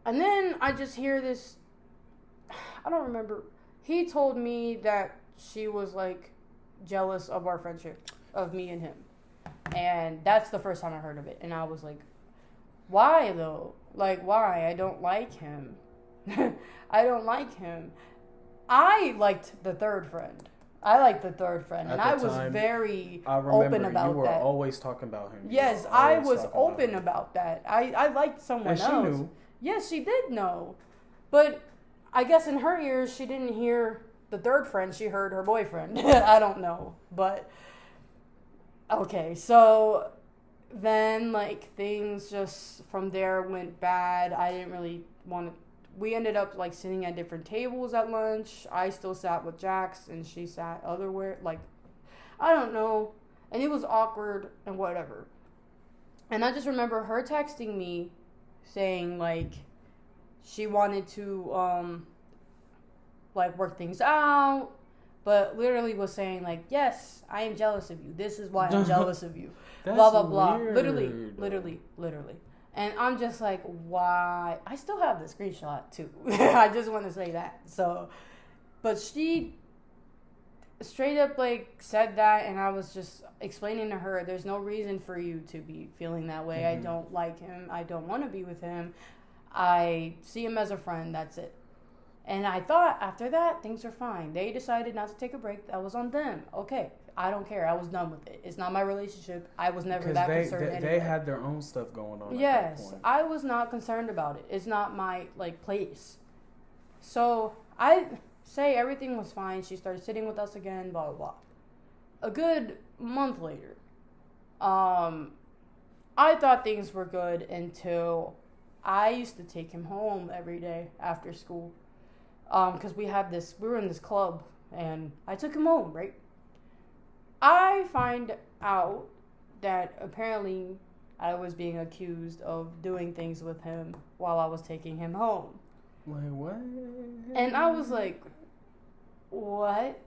Speaker 1: and then I just hear this, I don't remember. He told me that she was, like, jealous of our friendship, of me and him. And that's the first time I heard of it. And I was like, why, though? Like, why? I don't like him. I don't like him. I liked the third friend. And I was very open about that.
Speaker 2: You were always talking about him.
Speaker 1: Yes, I was open about that. I liked someone else.
Speaker 2: And she knew.
Speaker 1: Yes, she did know. But I guess in her ears, she didn't hear the third friend. She heard her boyfriend. I don't know. But, okay, so then, like, things just from there went bad. I didn't really want to. We ended up, like, sitting at different tables at lunch. I still sat with Jax, and she sat otherwhere. Like, I don't know. And it was awkward and whatever. And I just remember her texting me saying, like, she wanted to, like, work things out. But literally was saying, like, yes, I am jealous of you. This is why I'm jealous of you. Blah, blah, blah.
Speaker 2: Weird.
Speaker 1: Literally. And I'm just like, why? I still have the screenshot, too. I just want to say that. So, but she straight up, like, said that, and I was just explaining to her, there's no reason for you to be feeling that way. I don't like him. I don't want to be with him. I see him as a friend. That's it. And I thought after that, things are fine. They decided not to take a break. That was on them. Okay. I don't care. I was done with it. It's not my relationship. I was never that concerned anyway.
Speaker 2: They had their own stuff going on.
Speaker 1: Yes.
Speaker 2: At that point.
Speaker 1: I was not concerned about it. It's not my, like, place. So I say everything was fine. She started sitting with us again, blah, blah, blah. A good month later, I thought things were good until I used to take him home every day after school. Because we were in this club, and I took him home, right? I find out that apparently I was being accused of doing things with him while I was taking him home.
Speaker 2: Wait, what?
Speaker 1: And I was like, what?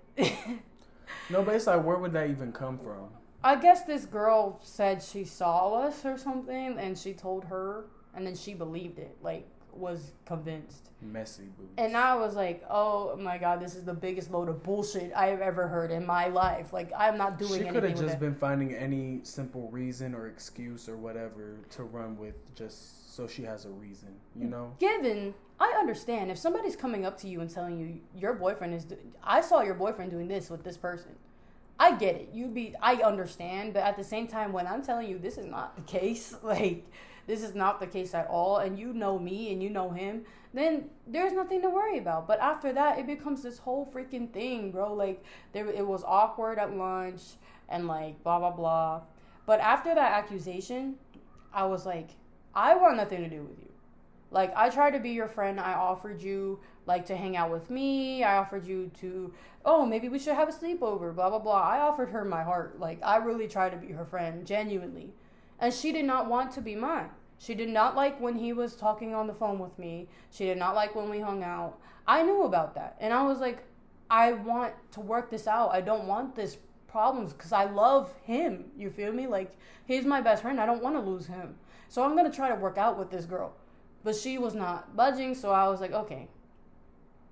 Speaker 2: No, but it's like, where would that even come from?
Speaker 1: I guess this girl said she saw us or something, and she told her, and then she believed it, like, was convinced.
Speaker 2: Messy boots.
Speaker 1: And I was like, oh my God, this is the biggest load of bullshit I have ever heard in my life. Like, I'm not doing anything with it.
Speaker 2: She could have just been finding any simple reason or excuse or whatever to run with just so she has a reason, you know?
Speaker 1: I understand. If somebody's coming up to you and telling you, your boyfriend I saw your boyfriend doing this with this person. I get it. I understand. But at the same time, when I'm telling you this is not the case, like, this is not the case at all, and you know me and you know him, then there's nothing to worry about. But after that, it becomes this whole freaking thing, bro. Like, it was awkward at lunch and, like, blah, blah, blah. But after that accusation, I was like, I want nothing to do with you. Like, I tried to be your friend. I offered you, like, to hang out with me. I offered you to, maybe we should have a sleepover, blah, blah, blah. I offered her my heart. Like, I really tried to be her friend, genuinely. And she did not want to be mine. She did not like when he was talking on the phone with me. She did not like when we hung out. I knew about that. And I was like, I want to work this out. I don't want this problems because I love him. You feel me? Like, he's my best friend. I don't want to lose him. So I'm going to try to work out with this girl. But she was not budging. So I was like, okay,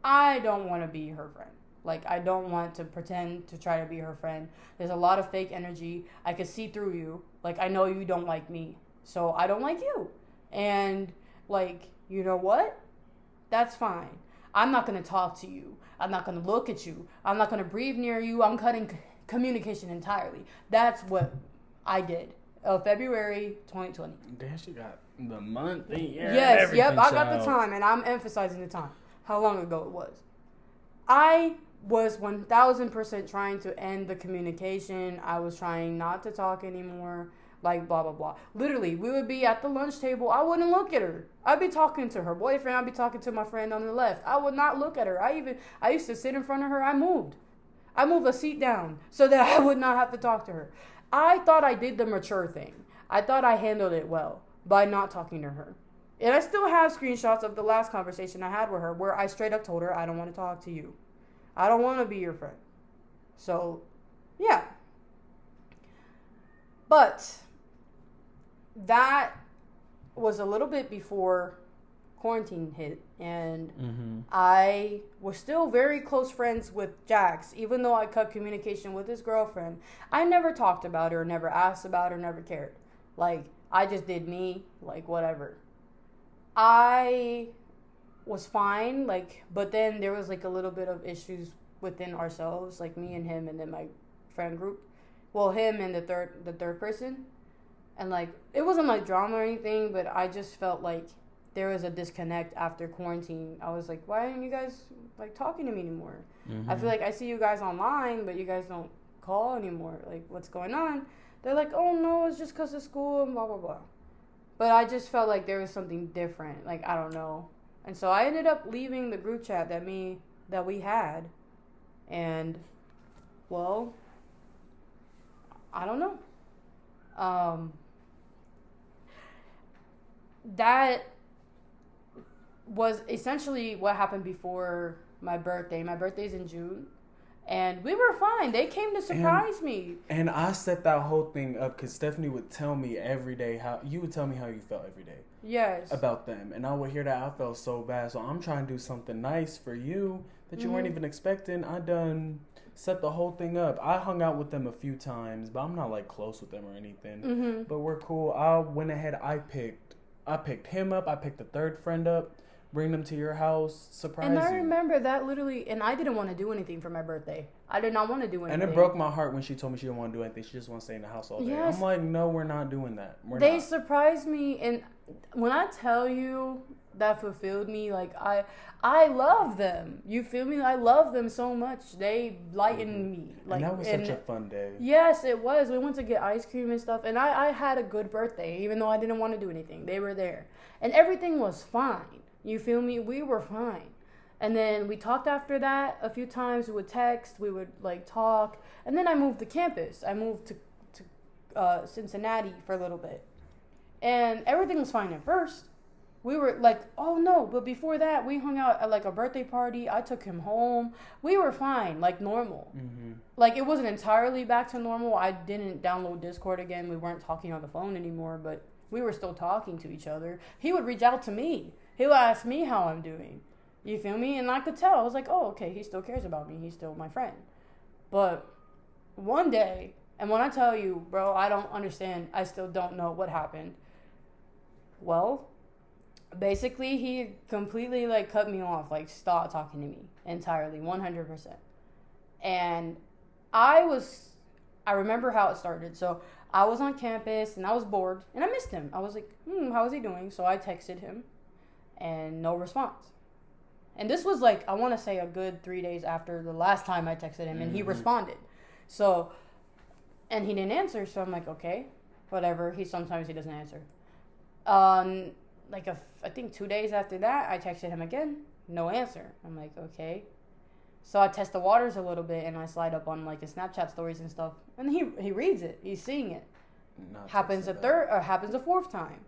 Speaker 1: I don't want to be her friend. Like, I don't want to pretend to try to be her friend. There's a lot of fake energy. I could see through you. Like, I know you don't like me. So I don't like you. And, like, you know what? That's fine. I'm not going to talk to you. I'm not going to look at you. I'm not going to breathe near you. I'm cutting communication entirely. That's what I did. February 2020.
Speaker 2: Damn, she got the month, the year.
Speaker 1: Yes, yep, I got the time, and I'm emphasizing the time. How long ago it was. I was 1000% trying to end the communication. I was trying not to talk anymore. Like, blah, blah, blah. Literally, we would be at the lunch table. I wouldn't look at her. I'd be talking to her boyfriend. I'd be talking to my friend on the left. I would not look at her. I used to sit in front of her. I moved a seat down so that I would not have to talk to her. I thought I did the mature thing. I thought I handled it well by not talking to her. And I still have screenshots of the last conversation I had with her where I straight up told her, I don't want to talk to you. I don't want to be your friend. So, yeah. But that was a little bit before quarantine hit, and I was still very close friends with Jax, even though I cut communication with his girlfriend. I never talked about her, never asked about her, never cared. Like, I just did me, like, whatever. I was fine, like, but then there was, like, a little bit of issues within ourselves, like, me and him and then my friend group. Well, him and the third person. And, like, it wasn't, like, drama or anything, but I just felt like there was a disconnect after quarantine. I was like, why aren't you guys, like, talking to me anymore? I feel like I see you guys online, but you guys don't call anymore. Like, what's going on? They're like, oh, no, it's just because of school and blah, blah, blah. But I just felt like there was something different. Like, I don't know. And so I ended up leaving the group chat that we had. And, well, I don't know. That was essentially what happened before my birthday. My birthday's in June. And we were fine. They came to surprise me.
Speaker 2: And I set that whole thing up because Stephanie would tell me every day how you felt every day.
Speaker 1: Yes.
Speaker 2: About them. And I would hear that I felt so bad. So I'm trying to do something nice for you that you weren't even expecting. I done set the whole thing up. I hung out with them a few times, but I'm not like close with them or anything. But we're cool. I went ahead. I picked him up. I picked the third friend up. Bring them to your house, surprise you.
Speaker 1: And I remember that literally, and I didn't want to do anything for my birthday. I did not want to do anything.
Speaker 2: And it broke my heart when she told me she didn't want to do anything. She just wants to stay in the house all day. Yes. I'm like, no, we're not doing that.
Speaker 1: They surprised me, and when I tell you that fulfilled me, like, I love them. You feel me? I love them so much. They lightened me. Like,
Speaker 2: and that was such a fun day.
Speaker 1: Yes, it was. We went to get ice cream and stuff, and I had a good birthday, even though I didn't want to do anything. They were there. And everything was fine. You feel me? We were fine. And then we talked after that a few times. We would text. We would, like, talk. And then I moved to campus. I moved to Cincinnati for a little bit. And everything was fine at first. We were like, oh, no. But before that, we hung out at, like, a birthday party. I took him home. We were fine, like, normal. Like, it wasn't entirely back to normal. I didn't download Discord again. We weren't talking on the phone anymore. But we were still talking to each other. He would reach out to me. He would ask me how I'm doing. You feel me? And I could tell. I was like, oh, okay, he still cares about me. He's still my friend. But one day, and when I tell you, bro, I don't understand. I still don't know what happened. Well, basically, he completely, like, cut me off. Like, stopped talking to me entirely, 100%. And I remember how it started. So I was on campus, and I was bored, and I missed him. I was like, how is he doing? So I texted him. And no response. And this was like, I want to say a good 3 days after the last time I texted him, and he responded. So, and he didn't answer, so I'm like, okay, whatever. Sometimes he doesn't answer. Like, I think 2 days after that, I texted him again, no answer. I'm like, okay. So I test the waters a little bit, and I slide up on, like, his Snapchat stories and stuff, and he reads it. He's seeing it. Happens a fourth time.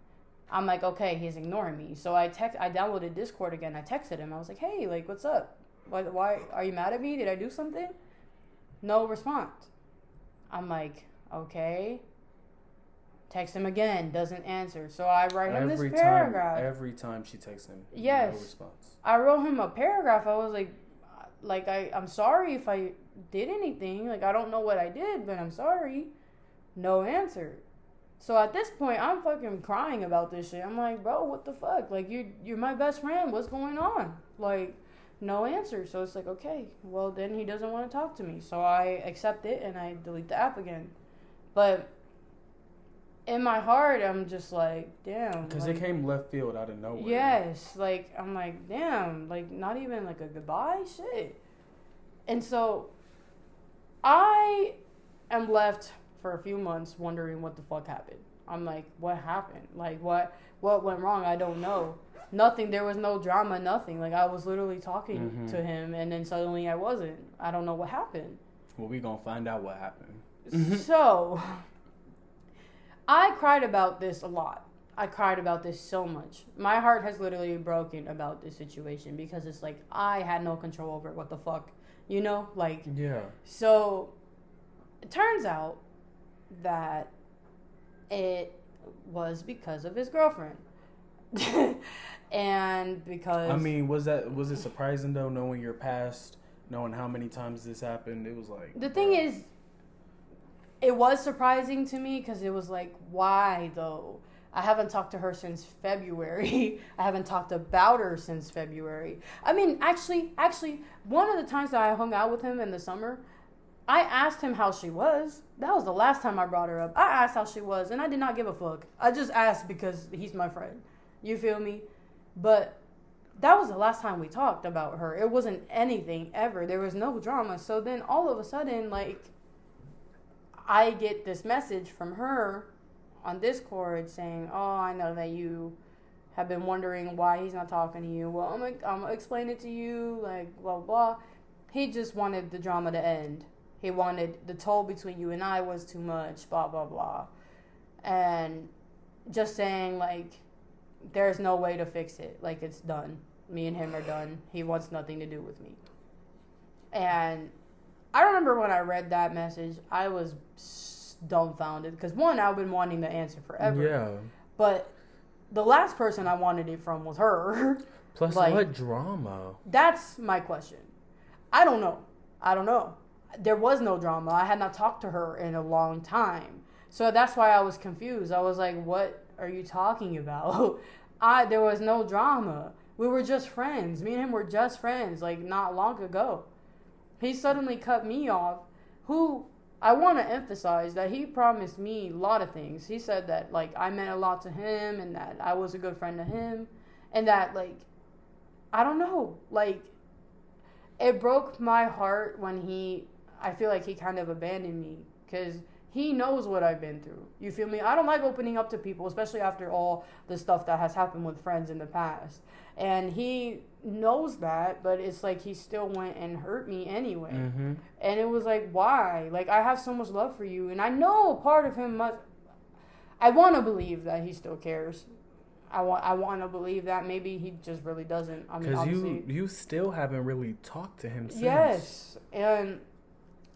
Speaker 1: I'm like, okay, he's ignoring me. So I downloaded Discord again. I texted him. I was like, hey, like, what's up? Why are you mad at me? Did I do something? No response. I'm like, okay. Text him again. Doesn't answer. So I write him this paragraph.
Speaker 2: Every time she texts him,
Speaker 1: yes.
Speaker 2: No response. I
Speaker 1: wrote him a paragraph. I was like, I'm sorry if I did anything. Like, I don't know what I did, but I'm sorry. No answer. So at this point, I'm fucking crying about this shit. I'm like, bro, what the fuck? Like, you're my best friend. What's going on? Like, no answer. So it's like, okay, well, then he doesn't want to talk to me. So I accept it and I delete the app again. But in my heart, I'm just like, damn.
Speaker 2: Because, like, it came left field out of nowhere.
Speaker 1: Yes. Like, I'm like, damn. Like, not even like a goodbye? Shit. And so I am left for a few months wondering what the fuck happened. I'm like, what happened? Like, what went wrong? I don't know. Nothing. There was no drama, nothing. Like, I was literally talking to him, and then suddenly I wasn't. I don't know what happened.
Speaker 2: Well, we gonna find out what happened.
Speaker 1: So, I cried about this a lot. I cried about this so much. My heart has literally broken about this situation because it's like, I had no control over what the fuck You know, like,
Speaker 2: Yeah.
Speaker 1: so it turns out that it was because of his girlfriend. And because
Speaker 2: I mean, was it surprising though, knowing your past, knowing how many times this happened? It was like,
Speaker 1: the thing is, it was surprising to me because it was like, why though? I haven't talked to her since February. I haven't talked about her since February. I mean, actually, one of the times that I hung out with him in the summer, I asked him how she was. That was the last time I brought her up. I asked how she was, and I did not give a fuck. I just asked because he's my friend. You feel me? But that was the last time we talked about her. It wasn't anything ever. There was no drama. So then all of a sudden, like, I get this message from her on Discord saying, "Oh, I know that you have been wondering why he's not talking to you. Well, I'm gonna explain it to you, like, blah, blah." He just wanted the drama to end. He wanted the toll between you and I was too much, blah, blah, blah. And just saying, like, there's no way to fix it. Like, it's done. Me and him are done. He wants nothing to do with me. And I remember when I read that message, I was dumbfounded. Because, one, I've been wanting the answer forever.
Speaker 2: Yeah.
Speaker 1: But the last person I wanted it from was her.
Speaker 2: Plus,
Speaker 1: like,
Speaker 2: what drama?
Speaker 1: That's my question. I don't know. There was no drama. I had not talked to her in a long time. So that's why I was confused. I was like, what are you talking about? There was no drama. We were just friends. Me and him were just friends, like, not long ago. He suddenly cut me off, who I want to emphasize that he promised me a lot of things. He said that, like, I meant a lot to him and that I was a good friend to him. And that, like, I don't know, like, it broke my heart when I feel like he kind of abandoned me because he knows what I've been through. You feel me? I don't like opening up to people, especially after all the stuff that has happened with friends in the past. And he knows that, but it's like he still went and hurt me anyway.
Speaker 2: Mm-hmm.
Speaker 1: And it was like, why? Like, I have so much love for you. And I know a part of him I want to believe that he still cares. I want to believe that. Maybe he just really doesn't. I mean,
Speaker 2: because
Speaker 1: obviously,
Speaker 2: you still haven't really talked to him since.
Speaker 1: Yes, and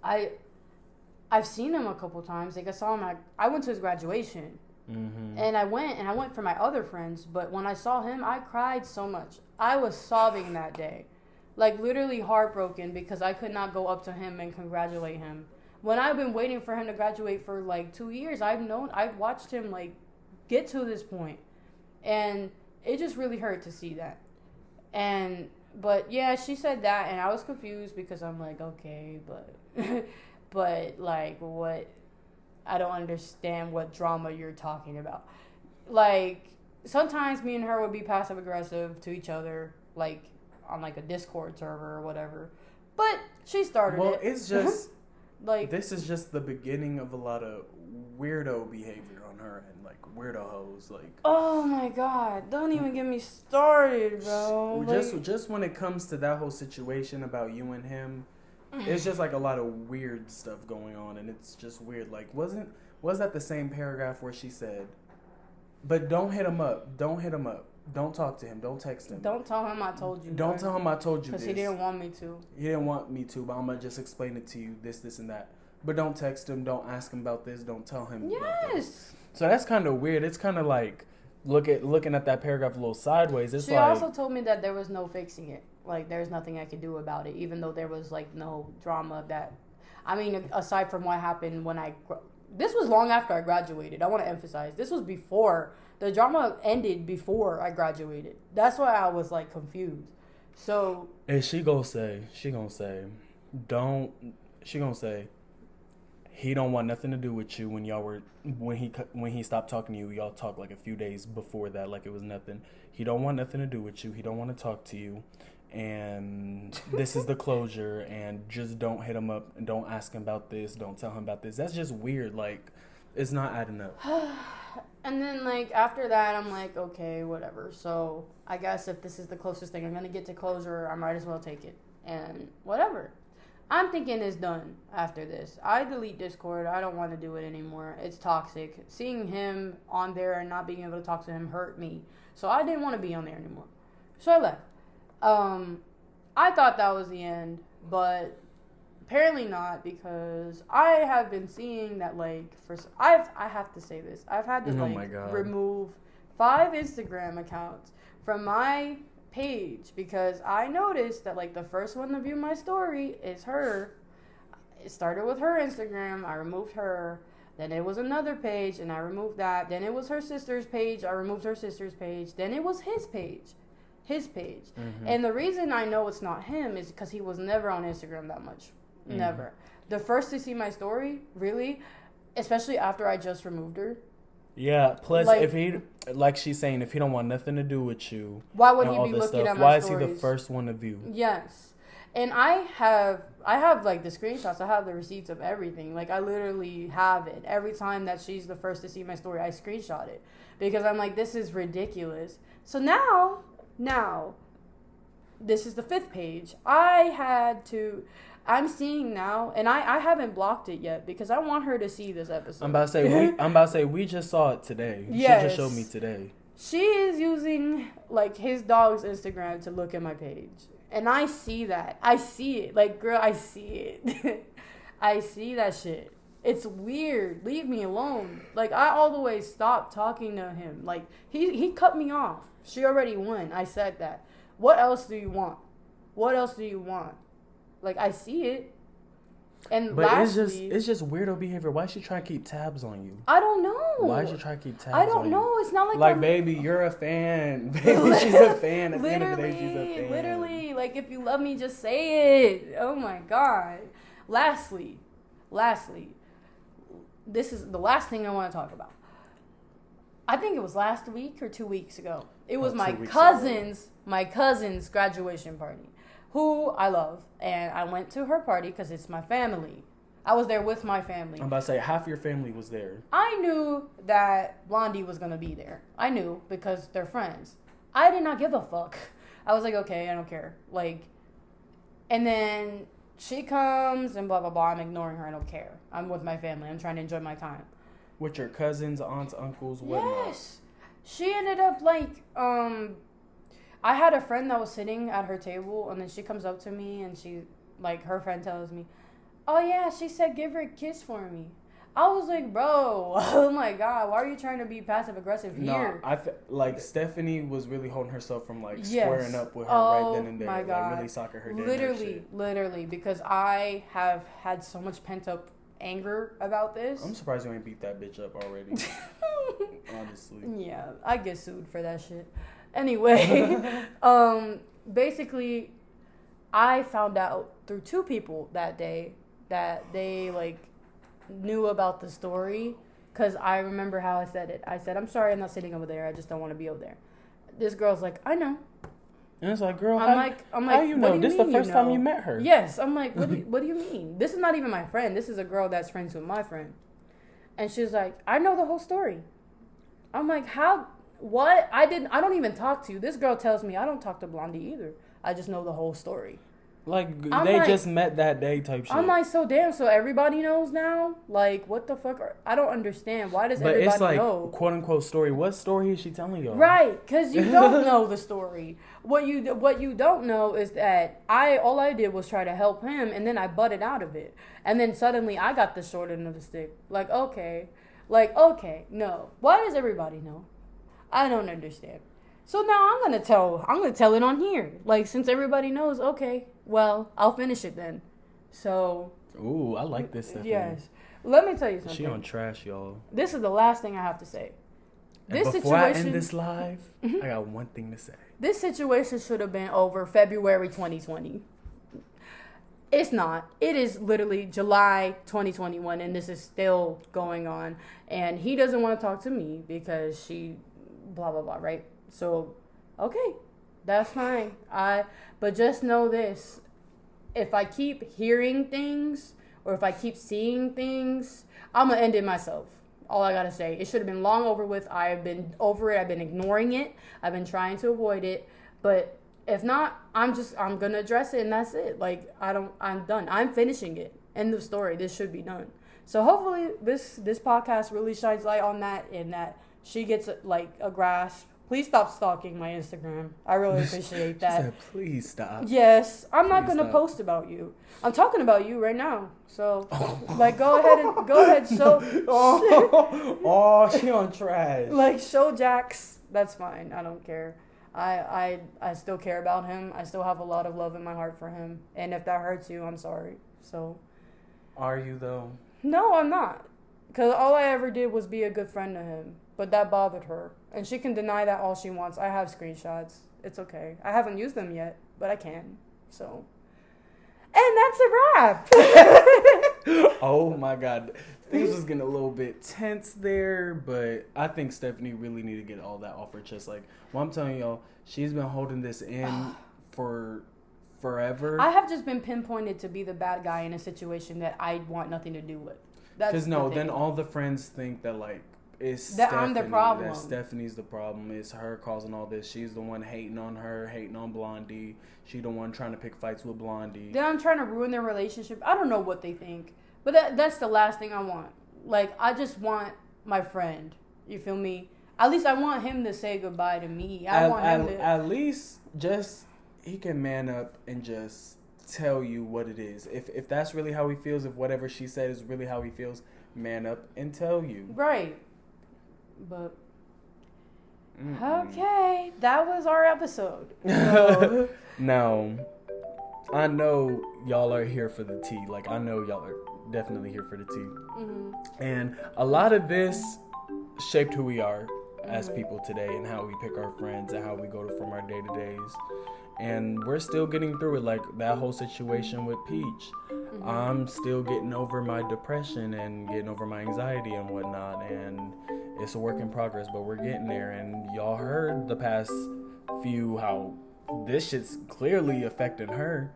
Speaker 1: I've seen him a couple times. Like, I saw him I went to his graduation, and I went for my other friends. But when I saw him, I cried so much. I was sobbing that day, like, literally heartbroken because I could not go up to him and congratulate him. When I've been waiting for him to graduate for like 2 years, I've watched him, like, get to this point. And it just really hurt to see that. But yeah, she said that, and I was confused because I'm like, okay, but like, what? I don't understand what drama you're talking about. Like, sometimes me and her would be passive aggressive to each other, like, on, like, a Discord server or whatever. But she started it.
Speaker 2: Well, it's just
Speaker 1: like,
Speaker 2: this is just the beginning of a lot of weirdo behavior on her end, like weirdo hoes, like.
Speaker 1: Oh my god! Don't even get me started, bro.
Speaker 2: Just when it comes to that whole situation about you and him, it's just like a lot of weird stuff going on, and it's just weird. Like, was that the same paragraph where she said, "But don't hit him up. Don't hit him up. Don't talk to him. Don't text him.
Speaker 1: Don't tell him I told you.
Speaker 2: Don't tell him I told you this."
Speaker 1: Because he didn't want me to.
Speaker 2: He didn't want me to, but I'm gonna just explain it to you. This, and that. But don't text him. Don't ask him about this. Don't tell him.
Speaker 1: Yes.
Speaker 2: So that's kind of weird. It's kind of like looking at that paragraph a little sideways. It's
Speaker 1: she also told me that there was no fixing it. Like, there's nothing I could do about it, even though there was, like, no drama that. I mean, aside from what happened when this was long after I graduated. I want to emphasize this was before the drama ended before I graduated. That's why I was, like, confused. So.
Speaker 2: And she gonna say, he don't want nothing to do with you when he stopped talking to you. Y'all talked like a few days before that, like it was nothing. He don't want nothing to do with you. He don't want to talk to you, and this is the closure. And just don't hit him up and don't ask him about this. Don't tell him about this. That's just weird. Like, it's not adding up.
Speaker 1: And then, like, after that, I'm like, okay, whatever. So I guess if this is the closest thing I'm gonna get to closure, I might as well take it. And whatever. I'm thinking it's done after this. I delete Discord. I don't want to do it anymore. It's toxic. Seeing him on there and not being able to talk to him hurt me. So I didn't want to be on there anymore. So I left. I thought that was the end, but apparently not, because I have been seeing that, like, I have to say this. I've had to,
Speaker 2: Oh my
Speaker 1: like,
Speaker 2: God.
Speaker 1: remove 5 Instagram accounts from my page because I noticed that, like, the first one to view my story is her. It started with her Instagram. I removed her. Then it was another page, and I removed that. Then it was her sister's page. I removed her sister's page. Then it was his page.
Speaker 2: Mm-hmm.
Speaker 1: And the reason I know it's not him is because he was never on Instagram that much. Mm-hmm. Never. The first to see my story, really, especially after I just removed her.
Speaker 2: Yeah, plus
Speaker 1: Like,
Speaker 2: if he, like she's saying, if he don't want nothing to do with you,
Speaker 1: why would
Speaker 2: and
Speaker 1: he
Speaker 2: all
Speaker 1: be
Speaker 2: this
Speaker 1: looking
Speaker 2: stuff,
Speaker 1: at my
Speaker 2: why
Speaker 1: stories?
Speaker 2: is he the first one to view?
Speaker 1: Yes. And I have like the screenshots. I have the receipts of everything. Like, I literally have it. Every time that she's the first to see my story, I screenshot it because I'm like, this is ridiculous. So now, this is the 5th page. I'm seeing now, and I haven't blocked it yet because I want her to see this episode.
Speaker 2: I'm about to say we just saw it today.
Speaker 1: Yes.
Speaker 2: She just showed me today.
Speaker 1: She is using, like, his dog's Instagram to look at my page. And I see that. I see it. Like, girl, I see it. I see that shit. It's weird. Leave me alone. Like, I all the way stopped talking to him. Like, he cut me off. She already won. I said that. What else do you want? What else do you want? Like, I see it. And
Speaker 2: but
Speaker 1: lastly,
Speaker 2: it's just weirdo behavior. Why is she trying to keep tabs on you?
Speaker 1: I don't know.
Speaker 2: Why is she trying to keep tabs on you?
Speaker 1: I don't know. It's not like
Speaker 2: baby, you're a fan. Baby, she's a fan. At the end of the day, she's a fan.
Speaker 1: Literally, like, if you love me, just say it. Oh my God. Lastly, this is the last thing I want to talk about. I think it was last week or 2 weeks ago. It was my cousin's graduation party, who I love, and I went to her party because it's my family. I was there with my family.
Speaker 2: I'm about to say half your family was there.
Speaker 1: I knew that Blondie was going to be there. I knew because they're friends. I did not give a fuck. I was like, okay, I don't care. Like, and then she comes and blah, blah, blah. I'm ignoring her. I don't care. I'm with my family. I'm trying to enjoy my time.
Speaker 2: With your cousins, aunts, uncles, whatnot.
Speaker 1: Yes. She ended up, like, I had a friend that was sitting at her table, and then she comes up to me, and she, like, her friend tells me, oh, yeah, she said give her a kiss for me. I was like, bro, oh, my God, why are you trying to be passive-aggressive here?
Speaker 2: No, Stephanie was really holding herself from, like, squaring up with her right then and there.
Speaker 1: My God.
Speaker 2: Like, really socking her down.
Speaker 1: Literally, because I have had so much pent-up anger about this.
Speaker 2: I'm surprised you ain't beat that bitch up already. Honestly.
Speaker 1: Yeah, I get sued for that shit. Anyway, basically, I found out through 2 people that day that they, like, knew about the story, because I remember how I said it. I said, I'm sorry I'm not sitting over there. I just don't want to be over there. This girl's like, I know.
Speaker 2: And it's like, girl,
Speaker 1: I'm like,
Speaker 2: how you know? This is the first time you met her.
Speaker 1: Yes. I'm like, what do you mean? This is not even my friend. This is a girl that's friends with my friend. And she's like, I know the whole story. I'm like, how? What? I don't even talk to you. This girl tells me I don't talk to Blondie either. I just know the whole story.
Speaker 2: Like, they just met that day type shit.
Speaker 1: I'm like, so damn, so everybody knows now? Like, what the fuck? I don't understand. Why does everybody know? But it's like,
Speaker 2: quote-unquote story. What story is she telling y'all?
Speaker 1: Right, because you don't know the story. What you don't know is that all I did was try to help him, and then I butted out of it. And then suddenly I got the short end of the stick. Like, okay, no. Why does everybody know? I don't understand. So now I'm gonna tell it on here. Like, since everybody knows, okay, well, I'll finish it then. So.
Speaker 2: Ooh, I like this stuff.
Speaker 1: Yes. Let me tell you something.
Speaker 2: She on trash, y'all.
Speaker 1: This is the last thing I have to say.
Speaker 2: Before I end this live, I got one thing to say.
Speaker 1: This situation should have been over February 2020. It's not. It is literally July 2021, and this is still going on. And he doesn't want to talk to me because she blah, blah, blah, right? So, okay, that's fine. But just know this. If I keep hearing things or if I keep seeing things, I'm going to end it myself. All I got to say. It should have been long over with. I've been over it. I've been ignoring it. I've been trying to avoid it. But if not, I'm going to address it and that's it. Like, I'm done. I'm finishing it. End of story. This should be done. So hopefully this podcast really shines light on that and that she gets like a grasp Please stop stalking my Instagram. I really appreciate that.
Speaker 2: She said, please stop.
Speaker 1: Yes, I'm not
Speaker 2: Please
Speaker 1: gonna
Speaker 2: stop.
Speaker 1: post about you. I'm talking about you right now. So, like, go ahead, show.
Speaker 2: Oh, she on trash.
Speaker 1: Like, show Jax. That's fine. I don't care. I still care about him. I still have a lot of love in my heart for him. And if that hurts you, I'm sorry. So.
Speaker 2: Are you though?
Speaker 1: No, I'm not. Because all I ever did was be a good friend to him. But that bothered her. And she can deny that all she wants. I have screenshots. It's okay. I haven't used them yet, but I can. So. And that's a wrap.
Speaker 2: Oh my God. Things was getting a little bit tense there, but I think Stephanie really need to get all that off her chest. Like, well, I'm telling y'all, she's been holding this in for forever.
Speaker 1: I have just been pinpointed to be the bad guy in a situation that I want nothing to do with.
Speaker 2: Because then all the friends think that, like, it's
Speaker 1: that
Speaker 2: Stephanie,
Speaker 1: I'm the problem.
Speaker 2: that Stephanie's the problem. It's her causing all this. She's the one hating on her, hating on Blondie. She the one trying to pick fights with Blondie.
Speaker 1: Then I'm trying to ruin their relationship. I don't know what they think. But that's the last thing I want. Like, I just want my friend. You feel me? At least I want him to say goodbye to me.
Speaker 2: At least just he can man up and just tell you what it is. If that's really how he feels, if whatever she said is really how he feels, man up and tell you.
Speaker 1: Right. But okay, that was our episode. So.
Speaker 2: Now, I know y'all are here for the tea. Like, I know y'all are definitely here for the tea. Mm-hmm. And a lot of this shaped who we are as people today and how we pick our friends and how we go from our day-to-days. And we're still getting through it, like that whole situation with Peach. Mm-hmm. I'm still getting over my depression and getting over my anxiety and whatnot. And it's a work in progress, but we're getting there. And y'all heard the past few how this shit's clearly affecting her.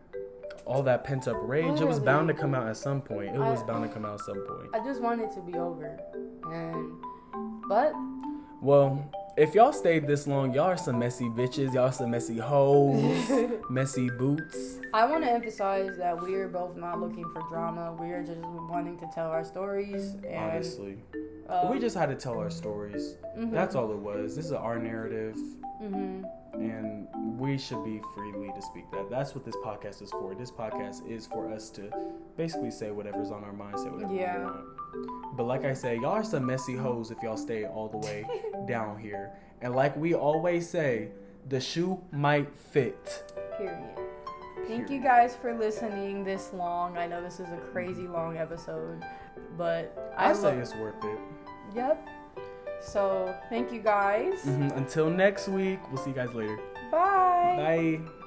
Speaker 2: All that pent up rage, literally. It was bound to come out at some point. I
Speaker 1: just want it to be over. But
Speaker 2: well, if y'all stayed this long, y'all are some messy bitches. Y'all are some messy hoes, messy boots.
Speaker 1: I want to emphasize that we are both not looking for drama. We are just wanting to tell our stories. And,
Speaker 2: honestly, we just had to tell our stories. Mm-hmm. That's all it was. This is our narrative. Mm-hmm. And we should be freely to speak that. That's what this podcast is for. This podcast is for us to basically say whatever's on our mind, say whatever we want. But like I say, y'all are some messy hoes if y'all stay all the way down here. And like we always say, the shoe might fit.
Speaker 1: Period. Thank you guys for listening this long. I know this is a crazy long episode, but
Speaker 2: I say it's worth it.
Speaker 1: Yep. So, thank you guys.
Speaker 2: Until next week, we'll see you guys later.
Speaker 1: Bye.
Speaker 2: Bye.